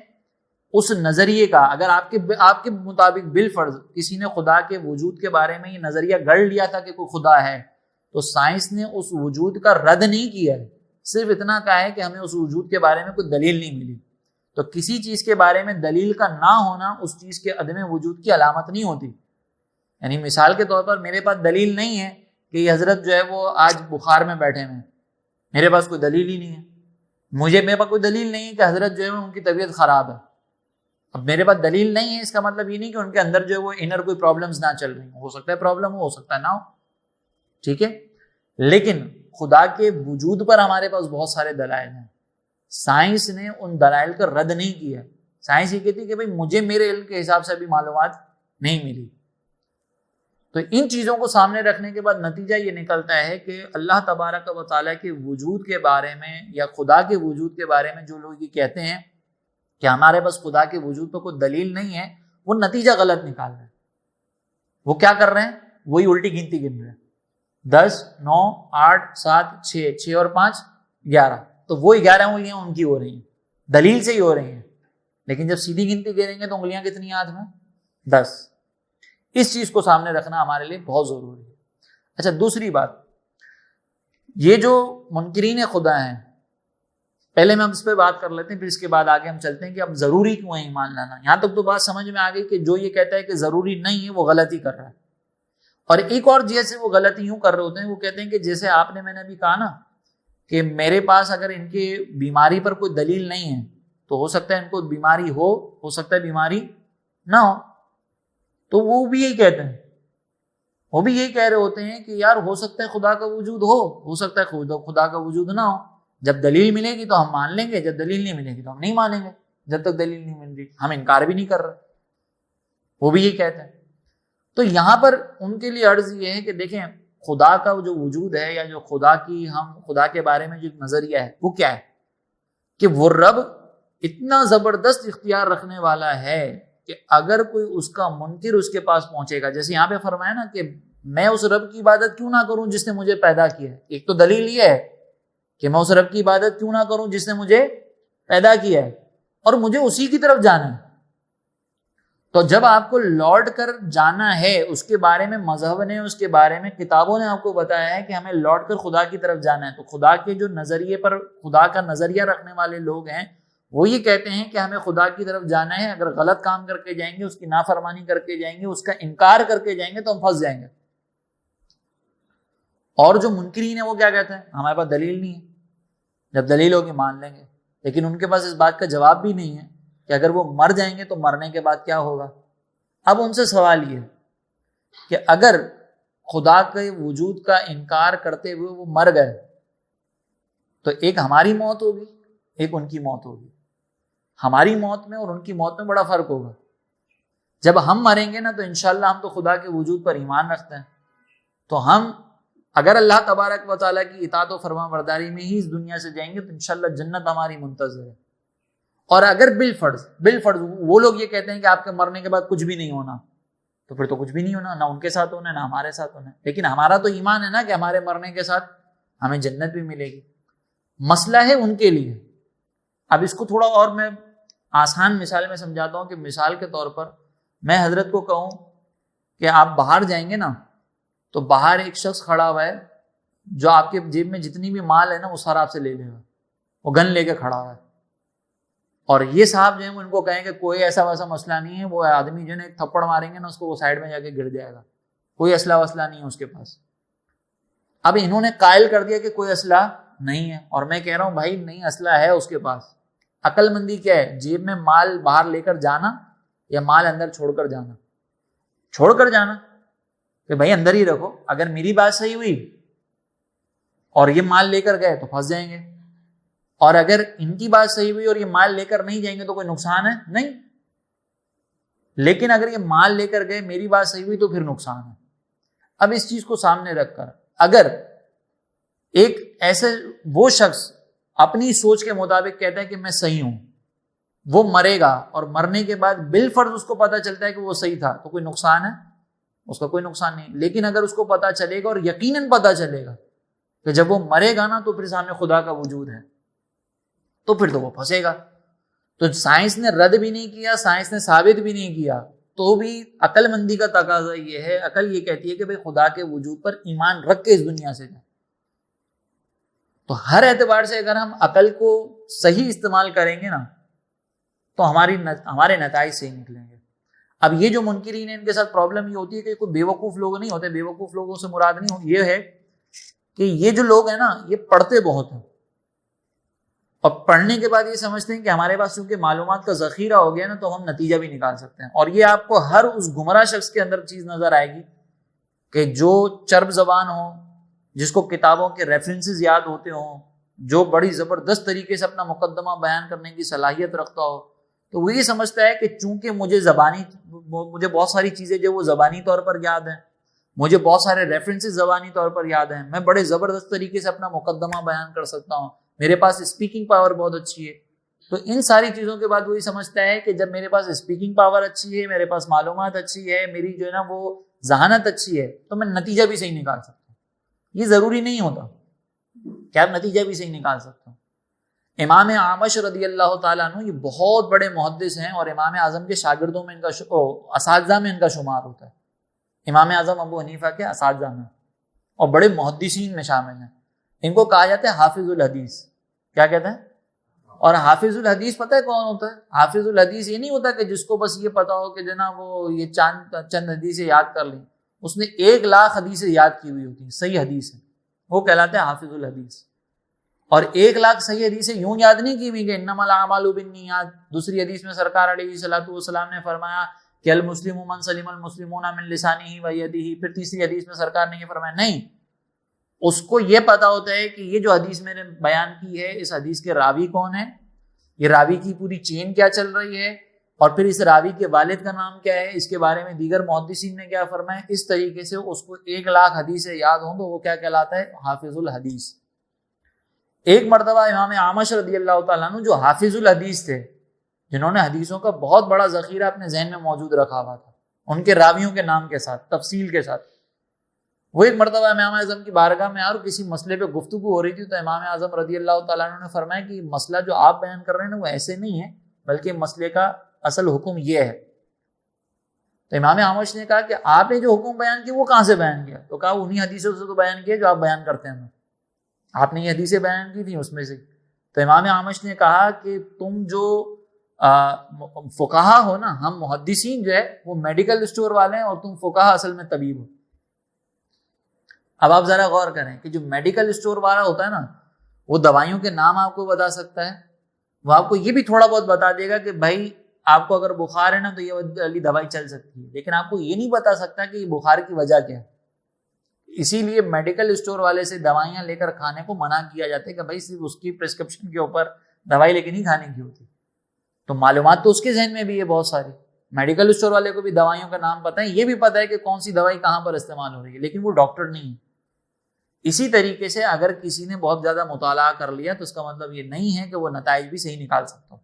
اس نظریے کا اگر آپ کے مطابق بالفرض کسی نے خدا کے وجود کے بارے میں یہ نظریہ گڑ لیا تھا کہ کوئی خدا ہے، تو سائنس نے اس وجود کا رد نہیں کیا ہے، صرف اتنا کہا ہے کہ ہمیں اس وجود کے بارے میں کوئی دلیل نہیں ملی. تو کسی چیز کے بارے میں دلیل کا نہ ہونا اس چیز کے عدم وجود کی علامت نہیں ہوتی. یعنی مثال کے طور پر میرے پاس دلیل نہیں ہے کہ یہ حضرت جو ہے وہ آج بخار میں بیٹھے ہوئے ہیں، میرے پاس کوئی دلیل ہی نہیں ہے. میرے پاس کوئی دلیل نہیں ہے کہ حضرت جو ہے ان کی طبیعت خراب ہے. اب میرے پاس دلیل نہیں ہے، اس کا مطلب یہ نہیں کہ ان کے اندر جو ہے وہ انر کوئی پرابلمز نہ چل رہی ہوں. ہو سکتا ہے پرابلم ہو سکتا ہے نہ ہو، ٹھیک ہے. لیکن خدا کے وجود پر ہمارے پاس بہت سارے دلائل ہیں. سائنس نے ان دلائل کا رد نہیں کیا. سائنس یہ کہتی ہے کہ بھئی مجھے میرے علم کے حساب سے ابھی معلومات نہیں ملی. تو ان چیزوں کو سامنے رکھنے کے بعد نتیجہ یہ نکلتا ہے کہ اللہ تبارک و تعالیٰ کے وجود کے بارے میں یا خدا کے وجود کے بارے میں جو لوگ یہ کہتے ہیں کہ ہمارے پاس خدا کے وجود پر کوئی دلیل نہیں ہے، وہ نتیجہ غلط نکال رہے ہیں. وہ کیا کر رہے ہیں؟ وہی الٹی گنتی گن رہے ہیں. 10 9 8 7 6 اور 5 11. تو وہ 11 انگلیاں ان کی ہو رہی ہیں، دلیل سے ہی ہو رہی ہیں. لیکن جب سیدھی گنتی گریں گے تو انگلیاں کتنی ہاتھ میں؟ 10. اس چیز کو سامنے رکھنا ہمارے لیے بہت ضروری ہے. اچھا، دوسری بات، یہ جو منکرین خدا ہیں، پہلے میں اس پہ بات کر لیتے ہیں، پھر اس کے بعد آگے ہم چلتے ہیں کہ اب ضروری کیوں ہے ایمان لانا. یہاں تک تو بات سمجھ میں آ گئی کہ جو یہ کہتا ہے کہ ضروری نہیں ہے وہ غلطی کر رہا ہے. اور ایک اور جیسے وہ غلطی یوں کر رہے ہوتے ہیں، وہ کہتے ہیں کہ جیسے میں نے ابھی کہا نا کہ میرے پاس اگر ان کی بیماری پر کوئی دلیل نہیں ہے تو ہو سکتا ہے ان کو بیماری ہو سکتا ہے بیماری نہ ہو. تو وہ بھی یہی کہتے ہیں، وہ بھی یہی کہہ رہے ہوتے ہیں کہ یار ہو سکتا ہے خدا کا وجود ہو سکتا ہے خدا کا وجود نہ ہو. جب دلیل ملے گی تو ہم مان لیں گے، جب دلیل نہیں ملے گی تو ہم نہیں مانیں گے. جب تک دلیل نہیں مل رہی ہم انکار بھی نہیں کر رہے. وہ بھی یہی کہتے ہیں. تو یہاں پر ان کے لیے عرض یہ ہے کہ دیکھیں خدا کا جو وجود ہے یا جو خدا کے بارے میں جو نظریہ ہے وہ کیا ہے کہ وہ رب اتنا زبردست اختیار رکھنے والا ہے کہ اگر کوئی اس کا منکر اس کے پاس پہنچے گا، جیسے یہاں پہ فرمایا نا کہ میں اس رب کی عبادت کیوں نہ کروں جس نے مجھے پیدا کیا ہے. ایک تو دلیل یہ ہے کہ میں اس رب کی عبادت کیوں نہ کروں جس نے مجھے پیدا کیا ہے اور مجھے اسی کی طرف جانا ہے. تو جب آپ کو لوٹ کر جانا ہے، اس کے بارے میں مذہب نے، اس کے بارے میں کتابوں نے آپ کو بتایا ہے کہ ہمیں لوٹ کر خدا کی طرف جانا ہے، تو خدا کے جو نظریے پر خدا کا نظریہ رکھنے والے لوگ ہیں وہ یہ کہتے ہیں کہ ہمیں خدا کی طرف جانا ہے. اگر غلط کام کر کے جائیں گے، اس کی نافرمانی کر کے جائیں گے، اس کا انکار کر کے جائیں گے تو ہم پھنس جائیں گے. اور جو منکرین ہیں وہ کیا کہتے ہیں؟ ہمارے پاس دلیل نہیں ہے، جب دلیل ہوگی مان لیں گے. لیکن ان کے پاس اس بات کا جواب بھی نہیں ہے کہ اگر وہ مر جائیں گے تو مرنے کے بعد کیا ہوگا. اب ان سے سوال یہ ہے کہ اگر خدا کے وجود کا انکار کرتے ہوئے وہ مر گئے تو ایک ہماری موت ہوگی، ایک ان کی موت ہوگی. ہماری موت میں اور ان کی موت میں بڑا فرق ہوگا. جب ہم مریں گے نا تو انشاءاللہ ہم تو خدا کے وجود پر ایمان رکھتے ہیں، تو ہم اگر اللہ تبارک و تعالیٰ کی اطاعت و فرما برداری میں ہی اس دنیا سے جائیں گے تو انشاءاللہ جنت ہماری منتظر ہے. اور اگر بالفرض وہ لوگ یہ کہتے ہیں کہ آپ کے مرنے کے بعد کچھ بھی نہیں ہونا، تو پھر تو کچھ بھی نہیں ہونا، نہ ان کے ساتھ ہونا نہ ہمارے ساتھ ہونا. لیکن ہمارا تو ایمان ہے نا کہ ہمارے مرنے کے ساتھ ہمیں جنت بھی ملے گی. مسئلہ ہے ان کے لیے. اب اس کو تھوڑا اور میں آسان مثال میں سمجھاتا ہوں کہ مثال کے طور پر میں حضرت کو کہوں کہ آپ باہر جائیں گے نا تو باہر ایک شخص کھڑا ہوا ہے جو آپ کے جیب میں جتنی بھی مال ہے نا وہ سارا آپ سے لے لے گا، وہ گن لے کے کھڑا ہوا ہے. اور یہ صاحب جو ہے ان کو کہیں کہ کوئی ایسا ویسا مسئلہ نہیں ہے، وہ آدمی جو ہے ایک تھپڑ ماریں گے نا اس کو وہ سائڈ میں جا کے گر جائے گا، کوئی اسلحہ وسلہ نہیں ہے اس کے پاس. اب انہوں نے قائل کر دیا کہ کوئی اسلحہ نہیں ہے، اور میں کہہ رہا ہوں بھائی نہیں، اسلحہ ہے اس کے پاس. عقل مندی کیا ہے؟ جیب میں مال باہر لے کر جانا یا مال اندر چھوڑ کر جانا؟ چھوڑ کر جانا کہ بھائی اندر ہی رکھو. اگر میری بات صحیح ہوئی اور یہ مال لے کر گئے تو پھنس جائیں گے، اور اگر ان کی بات صحیح ہوئی اور یہ مال لے کر نہیں جائیں گے تو کوئی نقصان ہے نہیں. لیکن اگر یہ مال لے کر گئے، میری بات صحیح ہوئی تو پھر نقصان ہے. اب اس چیز کو سامنے رکھ کر اگر ایک ایسے وہ شخص اپنی سوچ کے مطابق کہتا ہے کہ میں صحیح ہوں، وہ مرے گا اور مرنے کے بعد بالفرض اس کو پتا چلتا ہے کہ وہ صحیح تھا، تو کوئی نقصان ہے؟ اس کا کوئی نقصان نہیں. لیکن اگر اس کو پتا چلے گا اور یقیناً پتا چلے گا کہ جب وہ مرے گا نا تو پھر سامنے خدا کا وجود ہے، تو پھر تو وہ پھنسے گا. تو سائنس نے رد بھی نہیں کیا، سائنس نے ثابت بھی نہیں کیا، تو بھی عقل مندی کا تقاضا یہ ہے، عقل یہ کہتی ہے کہ بھئی خدا کے وجود پر ایمان رکھ کے اس دنیا سے جائیں۔ تو ہر اعتبار سے اگر ہم عقل کو صحیح استعمال کریں گے نا تو ہمارے نتائج صحیح نکلیں گے۔ اب یہ جو منکرین ہیں ان کے ساتھ پرابلم یہ ہوتی ہے کہ کوئی بیوقوف لوگ نہیں ہوتے، بیوقوف لوگوں سے مراد نہیں یہ ہے کہ یہ جو لوگ ہیں نا یہ پڑھتے بہت ہیں، اور پڑھنے کے بعد یہ سمجھتے ہیں کہ ہمارے پاس چونکہ معلومات کا ذخیرہ ہو گیا نا تو ہم نتیجہ بھی نکال سکتے ہیں۔ اور یہ آپ کو ہر اس گمراہ شخص کے اندر چیز نظر آئے گی کہ جو چرب زبان ہو، جس کو کتابوں کے ریفرنسز یاد ہوتے ہوں، جو بڑی زبردست طریقے سے اپنا مقدمہ بیان کرنے کی صلاحیت رکھتا ہو، تو وہ یہ سمجھتا ہے کہ چونکہ مجھے بہت ساری چیزیں جو وہ زبانی طور پر یاد ہیں، مجھے بہت سارے ریفرنسز زبانی طور پر یاد ہیں، میں بڑے زبردست طریقے سے اپنا مقدمہ بیان کر سکتا ہوں، میرے پاس اسپیکنگ پاور بہت اچھی ہے۔ تو ان ساری چیزوں کے بعد وہی سمجھتا ہے کہ جب میرے پاس اسپیکنگ پاور اچھی ہے، میرے پاس معلومات اچھی ہے، میری جو ہے نا وہ ذہانت اچھی ہے، تو میں نتیجہ بھی صحیح نکال سکتا ہوں۔ یہ ضروری نہیں ہوتا کہ آپ نتیجہ بھی صحیح نکال سکتے ہو۔ امام اعمش رضی اللہ تعالیٰ عنہ یہ بہت بڑے محدث ہیں اور امام اعظم کے شاگردوں میں اساتذہ میں ان کا شمار ہوتا ہے۔ امام اعظم ابو حنیفہ کے اساتذہ میں اور بڑے محدثین میں شامل ہیں۔ ان کو کہا جاتا ہے حافظ الحدیث۔ کیا کہتے ہیں؟ اور حافظ الحدیث پتہ ہے کون ہوتا ہے؟ حافظ الحدیث یہ نہیں ہوتا کہ جس کو بس یہ پتا ہو کہ جناب وہ یہ چند حدیثیں یاد کر لیں، اس نے 1,00,000 حدیثیں یاد کی ہوئی ہوتی ہیں، صحیح حدیث ہے، وہ کہلاتے ہیں حافظ الحدیث۔ اور 1,00,000 صحیح حدیثیں یوں یاد نہیں کی ہوئی کہ انما الاعمال بالنیات۔ دوسری حدیث میں سرکار علیہ الصلوۃ والسلام نے فرمایا کہ المسلم من سلم المسلمون من لسانہ و یدہ۔ پھر تیسری حدیث میں سرکار نے یہ فرمایا نہیں، اس کو یہ پتا ہوتا ہے کہ یہ جو حدیث میں نے بیان کی ہے اس حدیث کے راوی کون ہے، یہ راوی کی پوری چین کیا چل رہی ہے، اور پھر اس راوی کے والد کا نام کیا ہے، اس کے بارے میں دیگر محدثین نے کیا فرمایا۔ اس طریقے سے اس کو 1,00,000 حدیثیں یاد ہوں تو وہ کیا کہلاتا ہے؟ حافظ الحدیث۔ ایک مرتبہ امام اعمش رضی اللہ تعالیٰ عنہ جو حافظ الحدیث تھے، جنہوں نے حدیثوں کا بہت بڑا ذخیرہ اپنے ذہن میں موجود رکھا ہوا تھا ان کے راویوں کے نام کے ساتھ تفصیل کے ساتھ، وہ ایک مرتبہ امام اعظم کی بارگاہ میں اور کسی مسئلے پہ گفتگو ہو رہی تھی، تو امام اعظم رضی اللہ تعالیٰ عنہ نے فرمایا کہ مسئلہ جو آپ بیان کر رہے ہیں نا وہ ایسے نہیں ہے، بلکہ مسئلے کا اصل حکم یہ ہے۔ تو امام اعمش نے کہا کہ آپ نے جو حکم بیان کیا وہ کہاں سے بیان کیا؟ تو کہا انہی حدیثوں سے تو بیان کیا جو آپ بیان کرتے ہیں، آپ نے یہ حدیثیں بیان کی تھیں اس میں سے۔ تو امام اعمش نے کہا کہ تم جو فقہا ہو نا، ہم محدثین جو ہے وہ میڈیکل اسٹور والے ہیں اور تم فقہا اصل میں طبیب ہو۔ اب آپ ذرا غور کریں کہ جو میڈیکل اسٹور والا ہوتا ہے نا وہ دوائیوں کے نام آپ کو بتا سکتا ہے، وہ آپ کو یہ بھی تھوڑا بہت بتا دے گا کہ بھائی آپ کو اگر بخار ہے نا تو یہ والی دوائی چل سکتی ہے، لیکن آپ کو یہ نہیں بتا سکتا کہ یہ بخار کی وجہ کیا ہے۔ اسی لیے میڈیکل اسٹور والے سے دوائیاں لے کر کھانے کو منع کیا جاتا ہے کہ بھائی صرف اس کی پرسکرپشن کے اوپر دوائی لے کے نہیں کھانے کی ہوتی۔ تو معلومات تو اس کے ذہن میں بھی ہے بہت ساری، میڈیکل اسٹور والے کو بھی دوائیوں کا نام پتہ ہے، یہ بھی پتہ ہے کہ کون سی دوائی کہاں پر استعمال ہو رہی ہے، لیکن وہ ڈاکٹر نہیں ہے۔ اسی طریقے سے اگر کسی نے بہت زیادہ مطالعہ کر لیا تو اس کا مطلب یہ نہیں ہے کہ وہ نتائج بھی صحیح نکال سکتا ہو۔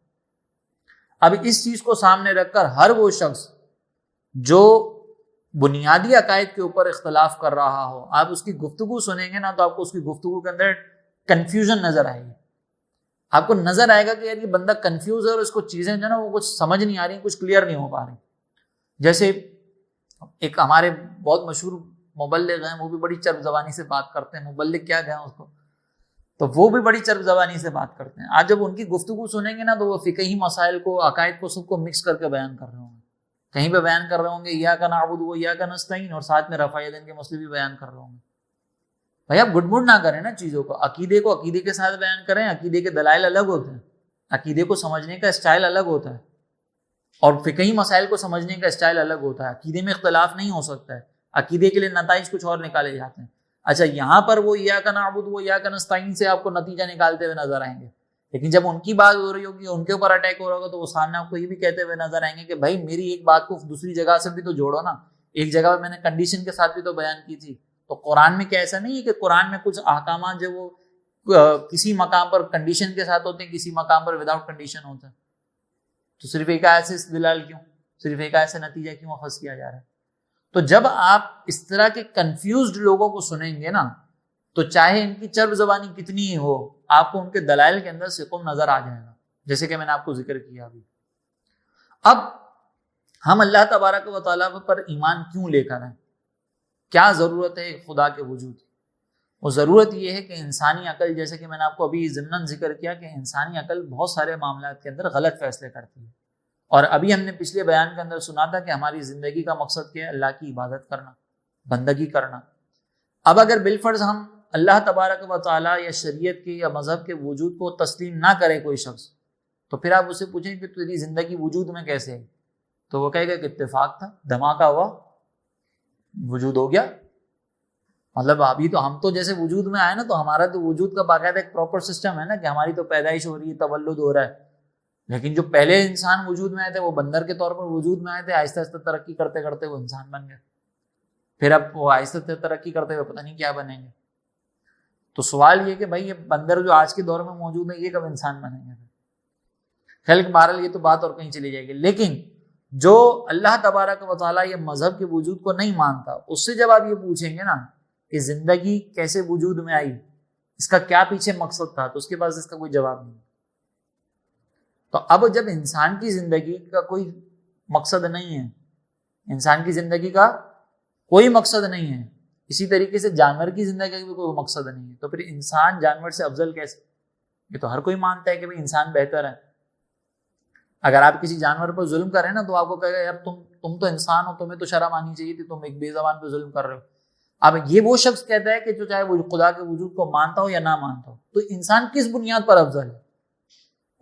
اب اس چیز کو سامنے رکھ کر ہر وہ شخص جو بنیادی عقائد کے اوپر اختلاف کر رہا ہو، آپ اس کی گفتگو سنیں گے نا تو آپ کو اس کی گفتگو کے اندر کنفیوژن نظر آئے گی، آپ کو نظر آئے گا کہ یار یہ بندہ کنفیوز ہے اور اس کو چیزیں جو نا وہ کچھ سمجھ نہیں آ رہی، کچھ کلیئر نہیں ہو پا رہی۔ جیسے ایک ہمارے بہت مشہور مبلغ ہیں، وہ بھی بڑی چرب زبانی سے بات کرتے ہیں، مبلغ کیا گئے اس کو، تو وہ بھی بڑی چرب زبانی سے بات کرتے ہیں۔ آج جب ان کی گفتگو سنیں گے نا تو وہ فقہی مسائل کو، عقائد کو، سب کو مکس کر کے بیان کر رہے ہوں گے، کہیں پہ بیان کر رہے ہوں گے ایاک نعبد و ایاک نستعین، اور ساتھ میں رفع یدین کے مسئلے بھی بیان کر رہے ہوں گے۔ بھائی آپ گڈ مڈ نہ کریں نا چیزوں کو عقیدے کے ساتھ بیان کریں۔ عقیدے کے دلائل الگ ہوتے ہیں، عقیدے کو سمجھنے کا اسٹائل الگ ہوتا ہے، اور فقہی مسائل کو سمجھنے کا اسٹائل الگ ہوتا ہے۔ عقیدے میں اختلاف نہیں ہو سکتا ہے، عقیدے کے لیے نتائج کچھ اور نکالے جاتے ہیں۔ اچھا یہاں پر وہ ایاک نعبد و ایاک نستعین سے آپ کو نتیجہ نکالتے ہوئے نظر آئیں گے، لیکن جب ان کی بات ہو رہی ہوگی، ان کے اوپر اٹیک ہو رہا ہوگا، تو وہ سامنے آپ کو یہ بھی کہتے ہوئے نظر آئیں گے کہ بھائی میری ایک بات کو دوسری جگہ سے بھی تو جوڑو نا، ایک جگہ پہ میں نے کنڈیشن کے ساتھ بھی تو بیان کی تھی۔ تو قرآن میں کیا ایسا نہیں ہے کہ قرآن میں کچھ احکامات جو وہ کسی مقام پر کنڈیشن کے ساتھ ہوتے ہیں، کسی مقام پر وداؤٹ کنڈیشن ہوتا ہے؟ تو صرف ایک آیت سے استدلال کیوں، صرف ایک آیت سے نتیجہ کیوں اخذ کیا جا رہا ہے؟ تو جب آپ اس طرح کے کنفیوزڈ لوگوں کو سنیں گے نا تو چاہے ان کی چرب زبانی کتنی ہی ہو، آپ کو ان کے دلائل کے اندر سکون نظر آ جائے گا، جیسے کہ میں نے آپ کو ذکر کیا ابھی. اب ہم اللہ تبارک و تعالیٰ پر ایمان کیوں لے کر ہیں؟ کیا ضرورت ہے خدا کے وجود کی؟ وہ ضرورت یہ ہے کہ انسانی عقل، جیسے کہ میں نے آپ کو ابھی ضمناً ذکر کیا کہ انسانی عقل بہت سارے معاملات کے اندر غلط فیصلے کرتی ہے. اور ابھی ہم نے پچھلے بیان کے اندر سنا تھا کہ ہماری زندگی کا مقصد کیا ہے؟ اللہ کی عبادت کرنا، بندگی کرنا. اب اگر بالفرض ہم اللہ تبارک و تعالیٰ یا شریعت کے یا مذہب کے وجود کو تسلیم نہ کرے کوئی شخص، تو پھر آپ اسے پوچھیں کہ تیری زندگی وجود میں کیسے ہے، تو وہ کہے گا کہ اتفاق تھا، دھماکہ ہوا، وجود ہو گیا. مطلب ابھی تو ہم تو جیسے وجود میں آئے نا، تو ہمارا تو وجود کا باقاعدہ ایک پراپر سسٹم ہے نا کہ ہماری تو پیدائش ہو رہی ہے، تولد ہو رہا ہے. لیکن جو پہلے انسان وجود میں آئے تھے وہ بندر کے طور پر وجود میں آئے تھے، آہستہ آہستہ ترقی کرتے کرتے وہ انسان بن گئے. پھر اب وہ آہستہ آہستہ ترقی کرتے ہوئے پتہ نہیں کیا بنیں گے. تو سوال یہ کہ بھائی یہ بندر جو آج کے دور میں موجود ہے یہ کب انسان بنیں گے؟ خیر بہرحال یہ تو بات اور کہیں چلی جائے گی. لیکن جو اللہ تبارک و تعالیٰ یہ مذہب کے وجود کو نہیں مانتا، اس سے جب آپ یہ پوچھیں گے نا کہ زندگی کیسے وجود میں آئی، اس کا کیا پیچھے مقصد تھا، تو اس کے پاس اس کا کوئی جواب نہیں. تو اب جب انسان کی زندگی کا کوئی مقصد نہیں ہے، انسان کی زندگی کا کوئی مقصد نہیں ہے، اسی طریقے سے جانور کی زندگی کا بھی کوئی مقصد نہیں ہے، تو پھر انسان جانور سے افضل کیسے؟ یہ تو ہر کوئی مانتا ہے کہ بھئی انسان بہتر ہے. اگر آپ کسی جانور پر ظلم کر رہے ہیں نا، تو آپ کو کہے گا یار تم تو انسان ہو، تمہیں تو شرم آنی چاہیے تھی، تم ایک بے زبان پہ ظلم کر رہے ہو. اب یہ وہ شخص کہتا ہے کہ جو چاہے وہ خدا کے وجود کو مانتا ہو یا نہ مانتا ہو، تو انسان کس بنیاد پر افضل ہے؟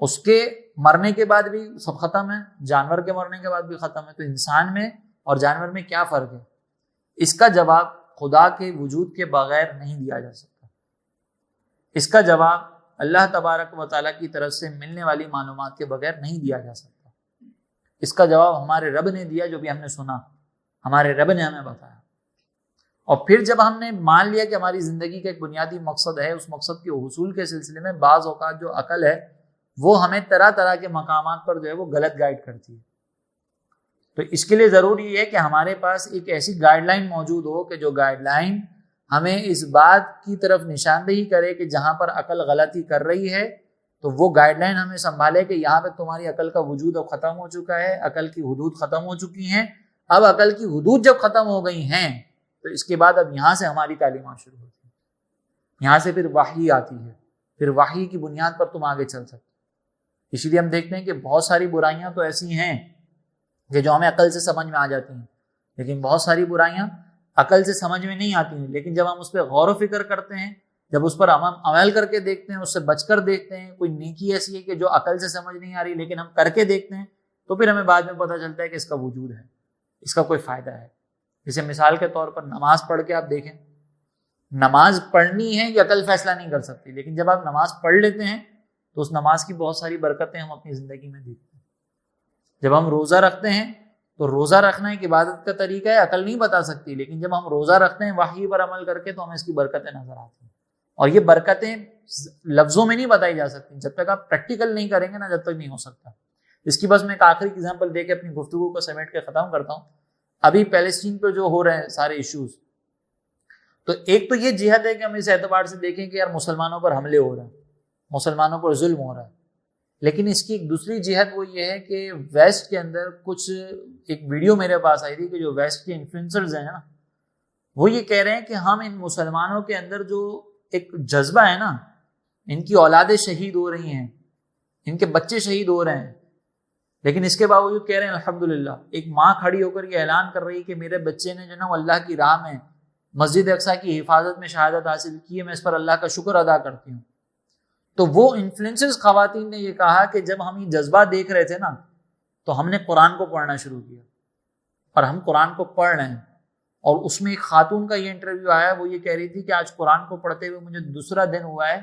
اس کے مرنے کے بعد بھی سب ختم ہے، جانور کے مرنے کے بعد بھی ختم ہے، تو انسان میں اور جانور میں کیا فرق ہے؟ اس کا جواب خدا کے وجود کے بغیر نہیں دیا جا سکتا. اس کا جواب اللہ تبارک و تعالیٰ کی طرف سے ملنے والی معلومات کے بغیر نہیں دیا جا سکتا. اس کا جواب ہمارے رب نے دیا، جو بھی ہم نے سنا ہمارے رب نے ہمیں بتایا. اور پھر جب ہم نے مان لیا کہ ہماری زندگی کا ایک بنیادی مقصد ہے، اس مقصد کے حصول کے سلسلے میں بعض اوقات جو عقل ہے وہ ہمیں طرح طرح کے مقامات پر جو ہے وہ غلط گائیڈ کرتی ہے. تو اس کے لیے ضروری ہے کہ ہمارے پاس ایک ایسی گائیڈ لائن موجود ہو کہ جو گائیڈ لائن ہمیں اس بات کی طرف نشاندہی کرے کہ جہاں پر عقل غلطی کر رہی ہے تو وہ گائیڈ لائن ہمیں سنبھالے کہ یہاں پہ تمہاری عقل کا وجود اب ختم ہو چکا ہے، عقل کی حدود ختم ہو چکی ہیں. اب عقل کی حدود جب ختم ہو گئی ہیں تو اس کے بعد اب یہاں سے ہماری تعلیمات شروع ہوتی ہیں، یہاں سے پھر وحی آتی ہے، پھر وحی کی بنیاد پر تم آگے چل سکتے. اسی لیے ہم دیکھتے ہیں کہ بہت ساری برائیاں تو ایسی ہیں کہ جو ہمیں عقل سے سمجھ میں آ جاتی ہیں، لیکن بہت ساری برائیاں عقل سے سمجھ میں نہیں آتی ہیں، لیکن جب ہم اس پہ غور و فکر کرتے ہیں، جب اس پر عمل کر کے دیکھتے ہیں، اس سے بچ کر دیکھتے ہیں، کوئی نیکی ایسی ہے کہ جو عقل سے سمجھ نہیں آ رہی لیکن ہم کر کے دیکھتے ہیں، تو پھر ہمیں بعد میں پتہ چلتا ہے کہ اس کا وجود ہے، اس کا کوئی فائدہ ہے. جیسے مثال کے طور پر نماز پڑھ کے آپ دیکھیں، نماز پڑھنی ہے یہ عقل فیصلہ نہیں کر سکتی، لیکن جب آپ نماز پڑھ لیتے ہیں تو اس نماز کی بہت ساری برکتیں ہم اپنی زندگی میں دیکھتے ہیں. جب ہم روزہ رکھتے ہیں تو روزہ رکھنا ایک عبادت کا طریقہ ہے، عقل نہیں بتا سکتی، لیکن جب ہم روزہ رکھتے ہیں وحی پر عمل کر کے تو ہمیں اس کی برکتیں نظر آتی ہیں. اور یہ برکتیں لفظوں میں نہیں بتائی جا سکتی، جب تک آپ پریکٹیکل نہیں کریں گے نا جب تک نہیں ہو سکتا. اس کی بس میں ایک آخری ایگزامپل دے کے اپنی گفتگو کو سمیٹ کے ختم کرتا ہوں. ابھی پیلسٹین پہ جو ہو رہے ہیں سارے ایشوز، تو ایک تو یہ جہت ہے کہ ہم اس اعتبار سے دیکھیں کہ یار مسلمانوں پر حملے ہو رہے ہیں، مسلمانوں پر ظلم ہو رہا ہے، لیکن اس کی ایک دوسری جہت وہ یہ ہے کہ ویسٹ کے اندر کچھ ایک ویڈیو میرے پاس آئی تھی کہ جو ویسٹ کے انفلوئنسرز ہیں نا، وہ یہ کہہ رہے ہیں کہ ہم ان مسلمانوں کے اندر جو ایک جذبہ ہے نا، ان کی اولادیں شہید ہو رہی ہیں، ان کے بچے شہید ہو رہے ہیں، لیکن اس کے باوجود کہہ رہے ہیں الحمدللہ. ایک ماں کھڑی ہو کر یہ اعلان کر رہی ہے کہ میرے بچے نے جو نا وہ اللہ کی راہ میں مسجد اقصیٰ کی حفاظت میں شہادت حاصل کی ہے، میں اس پر اللہ کا شکر ادا کرتی ہوں. تو وہ انفلوئنسرز خواتین نے یہ کہا کہ جب ہم یہ جذبہ دیکھ رہے تھے نا تو ہم نے قرآن کو پڑھنا شروع کیا، اور ہم قرآن کو پڑھ رہے ہیں. اور اس میں ایک خاتون کا یہ انٹرویو آیا، وہ یہ کہہ رہی تھی کہ آج قرآن کو پڑھتے ہوئے مجھے دوسرا دن ہوا ہے،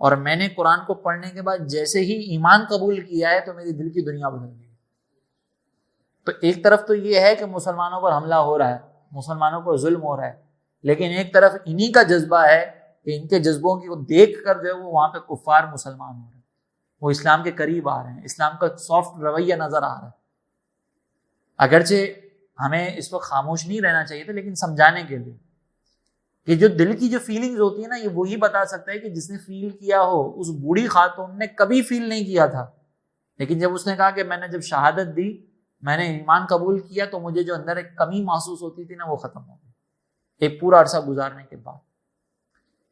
اور میں نے قرآن کو پڑھنے کے بعد جیسے ہی ایمان قبول کیا ہے تو میری دل کی دنیا بدل گئی. تو ایک طرف تو یہ ہے کہ مسلمانوں پر حملہ ہو رہا ہے، مسلمانوں پر ظلم ہو رہا ہے، لیکن ایک طرف انہی کا جذبہ ہے کہ ان کے جذبوں کو دیکھ کر جو ہے وہ وہاں پہ کفار مسلمان ہو رہے ہیں، وہ اسلام کے قریب آ رہے ہیں، اسلام کا سافٹ رویہ نظر آ رہا ہے. اگرچہ ہمیں اس وقت خاموش نہیں رہنا چاہیے تھا، لیکن سمجھانے کے لیے کہ جو دل کی جو فیلنگز ہوتی ہیں نا، یہ وہی بتا سکتا ہے کہ جس نے فیل کیا ہو. اس بوڑھی خاتون نے کبھی فیل نہیں کیا تھا لیکن جب اس نے کہا کہ میں نے جب شہادت دی، میں نے ایمان قبول کیا، تو مجھے جو اندر ایک کمی محسوس ہوتی تھی نا وہ ختم ہو گئی ایک پورا عرصہ گزارنے کے بعد۔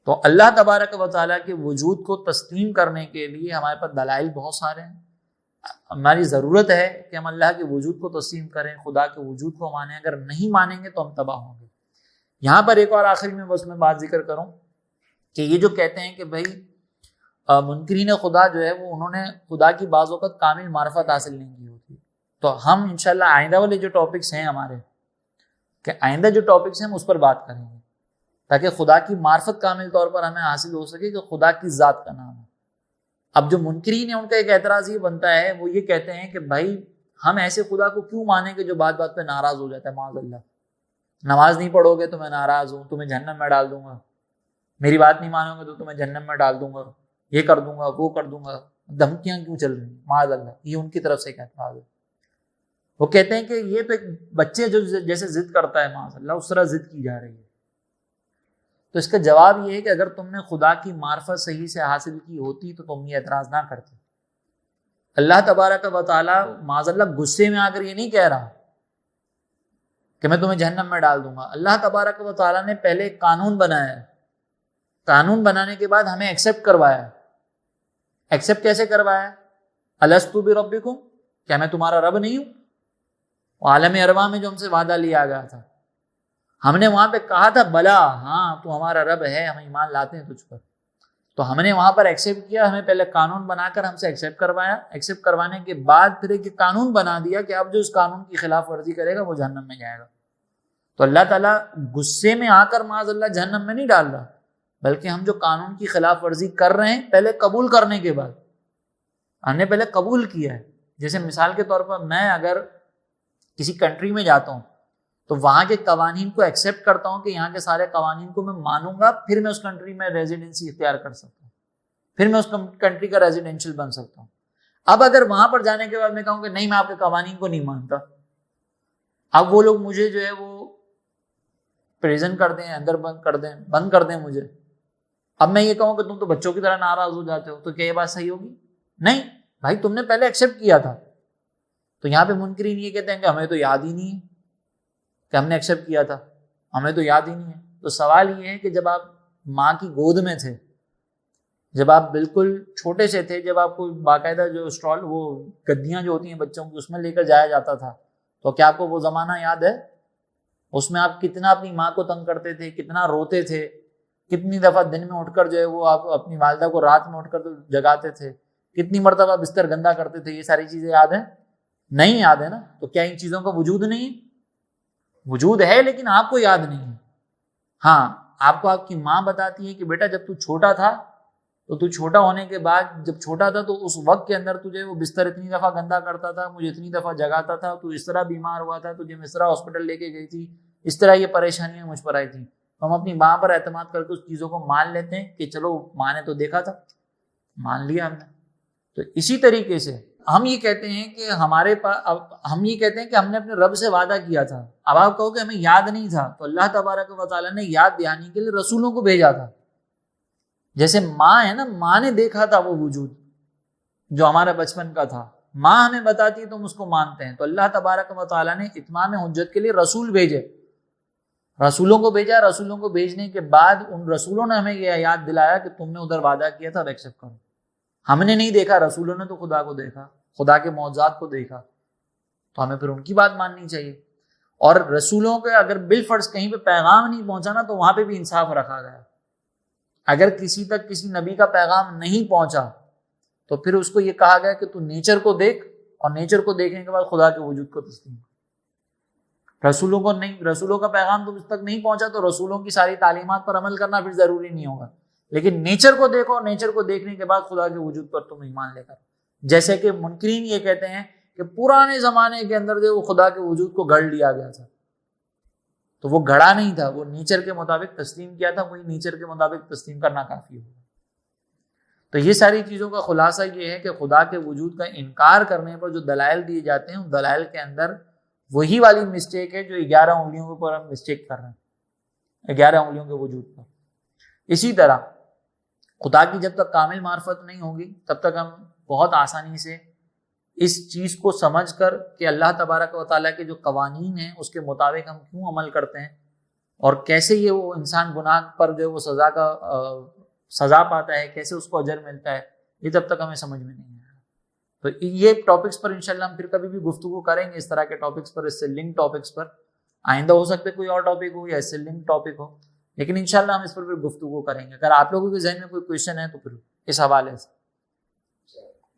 تو اللہ تبارک و تعالیٰ کے وجود کو تسلیم کرنے کے لیے ہمارے پاس دلائل بہت سارے ہیں۔ ہماری ضرورت ہے کہ ہم اللہ کے وجود کو تسلیم کریں، خدا کے وجود کو مانیں۔ اگر نہیں مانیں گے تو ہم تباہ ہوں گے۔ یہاں پر ایک اور آخری میں بس میں بات ذکر کروں کہ یہ جو کہتے ہیں کہ بھائی منکرین خدا جو ہے وہ انہوں نے خدا کی بعض اوقات کامل معرفت حاصل نہیں کی ہوتی، تو ہم انشاءاللہ آئندہ والے جو ٹاپکس ہیں ہمارے، کہ آئندہ جو ٹاپکس ہیں ہم اس پر بات کریں گے تاکہ خدا کی معرفت کامل طور پر ہمیں حاصل ہو سکے کہ خدا کی ذات کا نام ہے۔ اب جو منکرین ہیں ان کا ایک اعتراض یہ بنتا ہے، وہ یہ کہتے ہیں کہ بھائی ہم ایسے خدا کو کیوں مانیں کہ جو بات بات پہ ناراض ہو جاتا ہے، معاذ اللہ، نماز نہیں پڑھو گے تو میں ناراض ہوں، تمہیں جہنم میں ڈال دوں گا، میری بات نہیں مانو گے تو تمہیں جہنم میں ڈال دوں گا، یہ کر دوں گا وہ کر دوں گا، دھمکیاں کیوں چل رہی ہیں، معاذ اللہ۔ یہ ان کی طرف سے ایک اعتراض ہے۔ وہ کہتے ہیں کہ یہ تو ایک بچے جو جیسے ضد کرتا ہے معاذ اللہ، اس طرح ضد کی جا رہی ہے۔ تو اس کا جواب یہ ہے کہ اگر تم نے خدا کی معرفت صحیح سے حاصل کی ہوتی تو تم یہ اعتراض نہ کرتے۔ اللہ تبارک و تعالیٰ معاذ اللہ غصے میں آ کر یہ نہیں کہہ رہا کہ میں تمہیں جہنم میں ڈال دوں گا۔ اللہ تبارک و تعالیٰ نے پہلے ایک قانون بنایا ہے، قانون بنانے کے بعد ہمیں ایکسیپٹ کروایا۔ ایکسیپٹ کیسے کروایا؟ الستو بربکم، کیا میں تمہارا رب نہیں ہوں؟ عالم ارواح میں جو ہم سے وعدہ لیا گیا تھا، ہم نے وہاں پہ کہا تھا بلا، ہاں تو ہمارا رب ہے، ہم ایمان لاتے ہیں تجھ پر۔ تو ہم نے وہاں پر ایکسیپٹ کیا، ہمیں پہلے قانون بنا کر ہم سے ایکسیپٹ کروایا، ایکسیپٹ کروانے کے بعد پھر ایک قانون بنا دیا کہ اب جو اس قانون کی خلاف ورزی کرے گا وہ جہنم میں جائے گا۔ تو اللہ تعالیٰ غصے میں آ کر معاذ اللہ جہنم میں نہیں ڈال رہا، بلکہ ہم جو قانون کی خلاف ورزی کر رہے ہیں پہلے قبول کرنے کے بعد، ہم نے پہلے قبول کیا ہے۔ جیسے مثال کے طور پر میں اگر کسی کنٹری میں جاتا ہوں تو وہاں کے قوانین کو ایکسیپٹ کرتا ہوں کہ یہاں کے سارے قوانین کو میں مانوں گا، پھر میں اس کنٹری میں ریزیڈنسی اختیار کر سکتا ہوں، پھر میں اس کنٹری کا ریزیڈینشیل بن سکتا ہوں۔ اب اگر وہاں پر جانے کے بعد میں کہوں کہ نہیں میں آپ کے قوانین کو نہیں مانتا، اب وہ لوگ مجھے جو ہے وہ پریزن کر دیں، اندر بند کر دیں مجھے، اب میں یہ کہوں کہ تم تو بچوں کی طرح ناراض ہو جاتے ہو، تو کیا یہ بات صحیح ہوگی؟ نہیں بھائی، تم نے پہلے ایکسیپٹ کیا تھا۔ تو یہاں پہ منکرین یہ کہتے ہیں کہ ہمیں تو یاد ہی نہیں ہے کہ ہم نے ایکسیپٹ کیا تھا، ہمیں تو یاد ہی نہیں ہے۔ تو سوال یہ ہے کہ جب آپ ماں کی گود میں تھے، جب آپ بالکل چھوٹے سے تھے، جب آپ کو باقاعدہ جو اسٹال وہ گدیاں جو ہوتی ہیں بچوں کی اس میں لے کر جایا جاتا تھا، تو کیا آپ کو وہ زمانہ یاد ہے؟ اس میں آپ کتنا اپنی ماں کو تنگ کرتے تھے، کتنا روتے تھے، کتنی دفعہ دن میں اٹھ کر جو ہے وہ آپ اپنی والدہ کو رات میں اٹھ کر جگاتے تھے، کتنی مرتبہ بستر گندا کرتے تھے، یہ ساری چیزیں یاد ہیں؟ نہیں یاد ہے نا؟ تو کیا ان چیزوں کا وجود نہیں ہے؟ وجود ہے لیکن آپ کو یاد نہیں ہے۔ ہاں، آپ کو آپ کی ماں بتاتی ہے کہ بیٹا جب تو چھوٹا تھا تو تو چھوٹا ہونے کے بعد جب چھوٹا تھا تو اس وقت کے اندر تجھے وہ بستر اتنی دفعہ گندا کرتا تھا، مجھے اتنی دفعہ جگاتا تھا، تو اس طرح بیمار ہوا تھا، تجھے مصرا ہاسپٹل لے کے گئی تھی، اس طرح یہ پریشانیاں مجھ پر آئی تھیں۔ ہم اپنی ماں پر اعتماد کر کے اس چیزوں کو مان لیتے ہیں کہ چلو ماں نے تو دیکھا تھا، مان لیا ہم نے۔ تو اسی طریقے سے ہم یہ کہتے ہیں کہ ہمارے پاس، ہم یہ کہتے ہیں کہ ہم نے اپنے رب سے وعدہ کیا تھا۔ اب آپ کہو کہ ہمیں یاد نہیں تھا، تو اللہ تبارک و تعالیٰ نے یاد دلانے کے لیے رسولوں کو بھیجا تھا۔ جیسے ماں ہے نا، ماں نے دیکھا تھا وہ وجود جو ہمارا بچپن کا تھا، ماں ہمیں بتاتی ہے تو ہم اس کو مانتے ہیں۔ تو اللہ تبارک و تعالیٰ نے اتمام حجت کے لیے رسول بھیجے، رسولوں کو بھیجا۔ رسولوں کو بھیجنے کے بعد ان رسولوں نے ہمیں یہ یاد دلایا کہ تم نے ادھر وعدہ کیا تھا، اب ایکسیپٹ کرو۔ ہم نے نہیں دیکھا، رسولوں نے تو خدا کو دیکھا، خدا کے معجزات کو دیکھا، تو ہمیں پھر ان کی بات ماننی چاہیے۔ اور رسولوں کے اگر بالفرض کہیں پہ پیغام نہیں پہنچا نا تو وہاں پہ بھی انصاف رکھا گیا۔ اگر کسی تک کسی نبی کا پیغام نہیں پہنچا تو پھر اس کو یہ کہا گیا کہ تو نیچر کو دیکھ، اور نیچر کو دیکھنے کے بعد خدا کے وجود کو تسلیم کر۔ رسولوں کو نہیں، رسولوں کا پیغام تم تک نہیں پہنچا تو رسولوں کی ساری تعلیمات پر عمل کرنا پھر ضروری نہیں ہوگا، لیکن نیچر کو دیکھو، نیچر کو دیکھنے کے بعد خدا کے وجود پر تم ایمان لے کر۔ جیسے کہ منکرین یہ کہتے ہیں کہ پرانے زمانے کے اندر جو وہ خدا کے وجود کو گھڑ لیا گیا تھا، تو وہ گھڑا نہیں تھا، وہ نیچر کے مطابق تسلیم کیا تھا، وہی نیچر کے مطابق تسلیم کرنا کافی ہوگا۔ تو یہ ساری چیزوں کا خلاصہ یہ ہے کہ خدا کے وجود کا انکار کرنے پر جو دلائل دیے جاتے ہیں، ان دلائل کے اندر وہی والی مسٹیک ہے جو 11 انگلیوں کے اوپر ہم مسٹیک کر رہے ہیں، 11 انگلیوں کے وجود پر۔ اسی طرح خدا کی جب تک کامل معرفت نہیں ہوگی تب تک ہم بہت آسانی سے اس چیز کو سمجھ کر کہ اللہ تبارک و تعالیٰ کے جو قوانین ہیں اس کے مطابق ہم کیوں عمل کرتے ہیں اور کیسے یہ وہ انسان گناہ پر جو وہ سزا پاتا ہے، کیسے اس کو اجر ملتا ہے، یہ جب تک ہمیں سمجھ میں نہیں آیا. تو یہ ٹاپکس پر انشاءاللہ ہم پھر کبھی بھی گفتگو کریں گے، اس طرح کے ٹاپکس پر، اس سے لنک ٹاپکس پر. آئندہ ہو سکتا ہے کوئی اور ٹاپک ہو یا اس سے لنک ٹاپک ہو، لیکن انشاءاللہ ہم اس پر پھر گفتگو کریں گے. اگر آپ لوگوں کے ذہن میں کوئی کویشچن ہے تو پھر اس حوالے سے.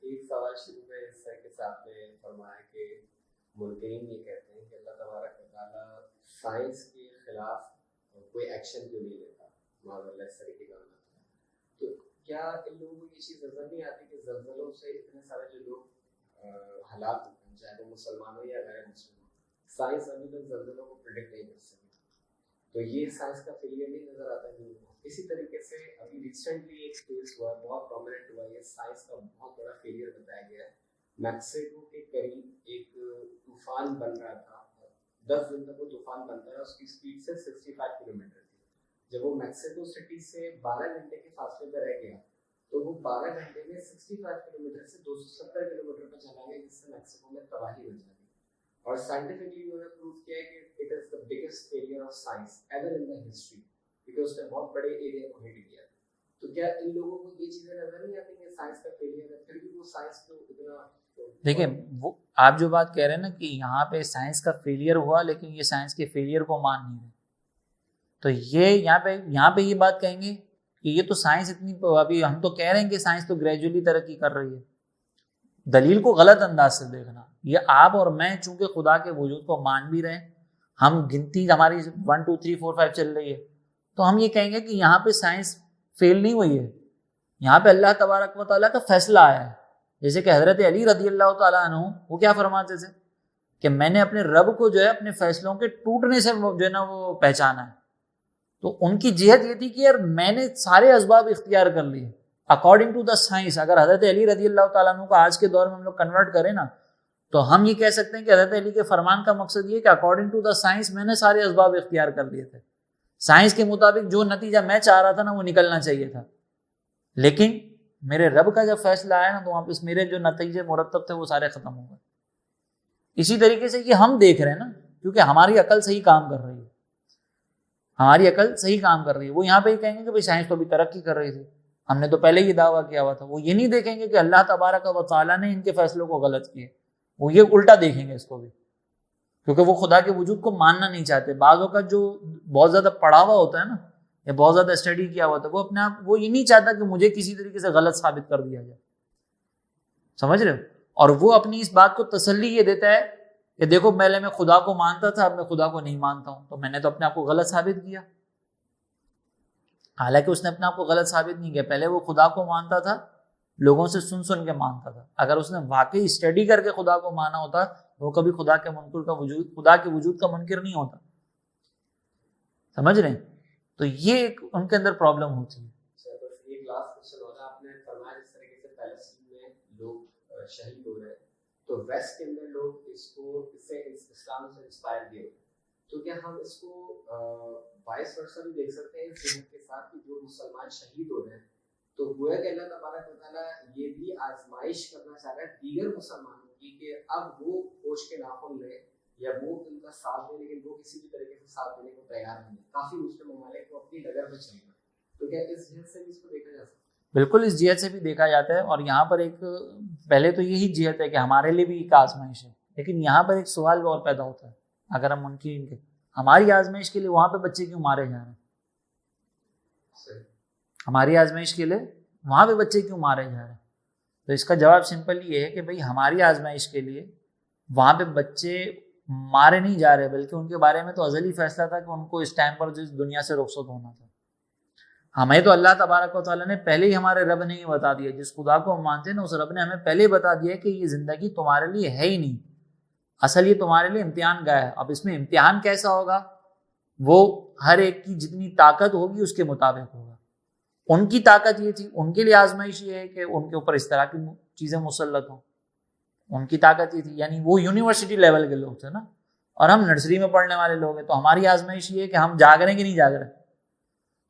ایک سوال شروع میں اس طرح کے ساتھ نے فرمایا کہ منکرین یہ کہتے ہیں کہ اللہ تبارک و تعالیٰ سائنس کے خلاف کوئی ایکشن کیوں نہیں لیتا، معاذ اللہ اس طریقے کا. تو کیا ان لوگوں کو یہ چیز نظر نہیں آتی کہ زلزلوں سے اتنے سارے جو لوگ ہلاک ہوتے ہیں، چاہے وہ مسلمان ہو یا غیر مسلم ہو، سائنس ابھی تک زلزلوں کو پریڈکٹ نہیں کر سکی، تو یہ سائنس کا فیلئر نہیں نظر آتا ہے. اسی طریقے سے ابھی ریسنٹلی ایک کیس ہوا ہے، بہت پرومیننٹ ہوا ہے، یہ سائنس کا بہت بڑا فیلئر بتایا گیا ہے. میکسیکو کے قریب ایک طوفان بن رہا تھا، 10 دن تک وہ طوفان بنتا ہے، اس کی اسپیڈ سے 65 کلومیٹر تھی. جب وہ میکسیکو سٹی سے 12 گھنٹے کے فاصلے پہ رہ گیا تو وہ 12 گھنٹے میں 65 کلومیٹر سے 270 کلومیٹر پہ چلا گیا، جس سے میکسیکو میں تباہی مچ گئی. اور سائنٹیفکلی انہوں نے پروف کیا ہے کہ it is the biggest failure of science ever in the history, کیونکہ اس نے بہت بڑے ایریا کو ہٹ کیا. تو کیا ان لوگوں کو یہ چیزیں نظر نہیں آتی کہ سائنس کا فیلئر ہے، پھر بھی وہ سائنس کو اتنا. دیکھیں وہ آپ جو بات کہہ رہے ہیں نا کہ یہاں پہ سائنس کا فیلئر ہوا لیکن یہ سائنس کے فیلئر کو مان نہیں رہے، تو یہ یہاں پہ یہ بات کہیں گے کہ یہ تو سائنس اتنی، ابھی ہم تو کہہ رہے ہیں کہ سائنس تو گریجولی ترقی کر رہی ہے. دلیل کو غلط انداز سے دیکھنا، یہ آپ اور میں چونکہ خدا کے وجود کو مان بھی رہے ہیں، ہم گنتی ہماری 1 2 3 4 5 چل رہی ہے، تو ہم یہ کہیں گے کہ یہاں پہ سائنس فیل نہیں ہوئی ہے، یہاں پہ اللہ تبارک و تعالیٰ کا فیصلہ آیا ہے. جیسے کہ حضرت علی رضی اللہ تعالیٰ عنہ وہ کیا فرماتے تھے کہ میں نے اپنے رب کو جو ہے اپنے فیصلوں کے ٹوٹنے سے جو ہے نا وہ پہچانا ہے. تو ان کی جہت یہ تھی کہ یار میں نے سارے اسباب اختیار کر لیے اکارڈنگ ٹو دا سائنس. اگر حضرت علی رضی اللہ تعالیٰ عنہ کو آج کے دور میں ہم لوگ کنورٹ کریں نا تو ہم یہ کہہ سکتے ہیں کہ حضرت علی کے فرمان کا مقصد یہ کہ اکارڈنگ ٹو دا سائنس میں نے سارے اسباب اختیار کر لیے تھے، سائنس کے مطابق جو نتیجہ میں چاہ رہا تھا نا وہ نکلنا چاہیے تھا، لیکن میرے رب کا جب فیصلہ آیا نا تو وہاں پہ میرے جو نتیجے مرتب تھے وہ سارے ختم ہو گئے. اسی طریقے سے یہ ہم دیکھ رہے ہیں نا، کیونکہ ہماری عقل صحیح کام کر رہی ہے، ہماری عقل صحیح کام کر رہی ہے. وہ یہاں پہ یہ کہیں گے کہ بھائی سائنس تو ابھی ترقی کر رہی تھی، ہم نے تو پہلے ہی دعویٰ کیا ہوا تھا. وہ یہ نہیں دیکھیں گے کہ اللہ تبارک و تعالیٰ نے ان کے فیصلوں کو غلط کیے، وہ یہ الٹا دیکھیں گے اس کو بھی، کیونکہ وہ خدا کے وجود کو ماننا نہیں چاہتے. بعضوں کا جو بہت زیادہ پڑھا ہوا ہوتا ہے نا یا بہت زیادہ اسٹڈی کیا ہوا ہوتا ہے، وہ اپنے آپ وہ یہ نہیں چاہتا کہ مجھے کسی طریقے سے غلط ثابت کر دیا جائے، سمجھ رہے ہو؟ اور وہ اپنی اس بات کو تسلی یہ دیتا ہے کہ دیکھو پہلے میں خدا کو مانتا تھا، اب میں خدا کو نہیں مانتا ہوں، تو میں نے تو اپنے آپ کو غلط ثابت کیا. حالانکہ اس نے اپنے آپ کو غلط ثابت نہیں کیا، پہلے وہ خدا کو مانتا تھا، لوگوں سے سن کے مانتا تھا. اگر اس نے واقعی اسٹڈی کر کے خدا کو مانا ہوتا تو وہ کبھی خدا کے وجود کا منکر نہیں ہوتا. سمجھ رہے ہیں؟ تو یہ ایک ان کے اندر پرابلم ہوتی ہے. ایک لاسٹ کوسچن ہوتا ہے، آپ نے فرمایا جس طریقے سے پیلسٹین میں لوگ شہید ہو رہے ہیں تو ویسٹ کے اندر لوگ اس سے اسلام سے انسپائر ہوئے، تو کیا ہم اس کو وائس ورسا بھی دیکھ سکتے ہیں اس جہت کے ساتھ کہ جو مسلمان شہید ہو رہے ہیں تو گویا کہ اللہ تبارک و تعالیٰ یہ بھی آزمائش کرنا چاہ رہا ہے دیگر مسلمانوں کی کہ اب وہ ہوش کے ناخن لیں یا وہ ان کا ساتھ دیں، لیکن وہ کسی بھی طریقے سے ساتھ دینے کو تیار نہیں ہے. کافی مسلم ممالک کو اپنی ڈگر پہ چلے گا، تو کیا اس جہت سے بھی اس کو دیکھا جا سکتا ہے؟ بالکل اس جہت سے بھی دیکھا جاتا ہے. اور یہاں پر ایک پہلے تو یہی جہت ہے کہ ہمارے لیے بھی ایک آزمائش ہے، لیکن یہاں پر ایک سوال اور پیدا ہوتا ہے اگر ہم ان کی ہماری آزمائش کے لیے وہاں پہ بچے کیوں مارے جا رہے ہیں؟ ہماری آزمائش کے لیے وہاں پہ بچے کیوں مارے جا رہے ہیں؟ تو اس کا جواب سمپل یہ ہے کہ بھئی ہماری آزمائش کے لیے وہاں پہ بچے مارے نہیں جا رہے، بلکہ ان کے بارے میں تو ازلی فیصلہ تھا کہ ان کو اس ٹائم پر جس دنیا سے رخصت ہونا تھا. ہمیں تو اللہ تبارک و تعالیٰ نے پہلے ہی ہمارے رب نے ہی بتا دیا، جس خدا کو ہم مانتے ہیں نا اس رب نے ہمیں پہلے ہی بتا دیا کہ یہ زندگی تمہارے لیے ہے ہی نہیں، اصل یہ تمہارے لیے امتحان گاہ ہے. اب اس میں امتحان کیسا ہوگا وہ ہر ایک کی جتنی طاقت ہوگی اس کے مطابق ہوگا. ان کی طاقت یہ تھی، ان کے لیے آزمائش یہ ہے کہ ان کے اوپر اس طرح کی چیزیں مسلط ہوں. ان کی طاقت یہ تھی، یعنی وہ یونیورسٹی لیول کے لوگ تھے نا، اور ہم نرسری میں پڑھنے والے لوگ ہیں، تو ہماری آزمائش یہ ہے کہ ہم جاگ رہے ہیں کہ نہیں جاگ رہے.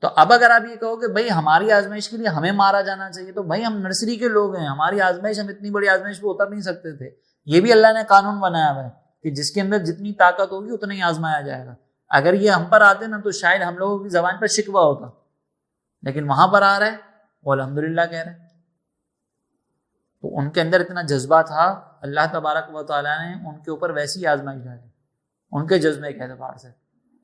تو اب اگر آپ یہ کہو کہ بھائی ہماری آزمائش کے لیے ہمیں مارا جانا چاہیے، تو بھائی ہم نرسری کے لوگ ہیں، ہماری آزمائش، ہم اتنی بڑی آزمائش پہ اتر نہیں سکتے تھے. یہ بھی اللہ نے قانون بنایا ہوا ہے کہ جس کے اندر جتنی طاقت ہوگی اتنا ہی آزمایا جائے گا. اگر یہ ہم پر آتے نا تو شاید ہم لوگوں کی زبان پر شکوہ ہوتا، لیکن وہاں پر آ رہا ہے وہ الحمدللہ کہہ رہے ہیں. تو ان کے اندر اتنا جذبہ تھا، اللہ تبارک و تعالیٰ نے ان کے اوپر ویسی آزمائش ڈالی ان کے جذبے کے اعتبار سے.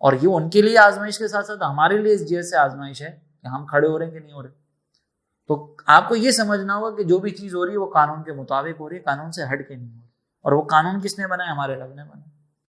اور یہ ان کے لیے آزمائش کے ساتھ ساتھ ہمارے لیے اس جیسے آزمائش ہے کہ ہم کھڑے ہو رہے ہیں کہ نہیں ہو رہے. تو آپ کو یہ سمجھنا ہوگا کہ جو بھی چیز ہو رہی ہے وہ قانون کے مطابق ہو رہی ہے، قانون سے ہٹ کے نہیں ہو رہی. اور وہ قانون کس نے بنایا؟ ہمارے رب نے بنایا.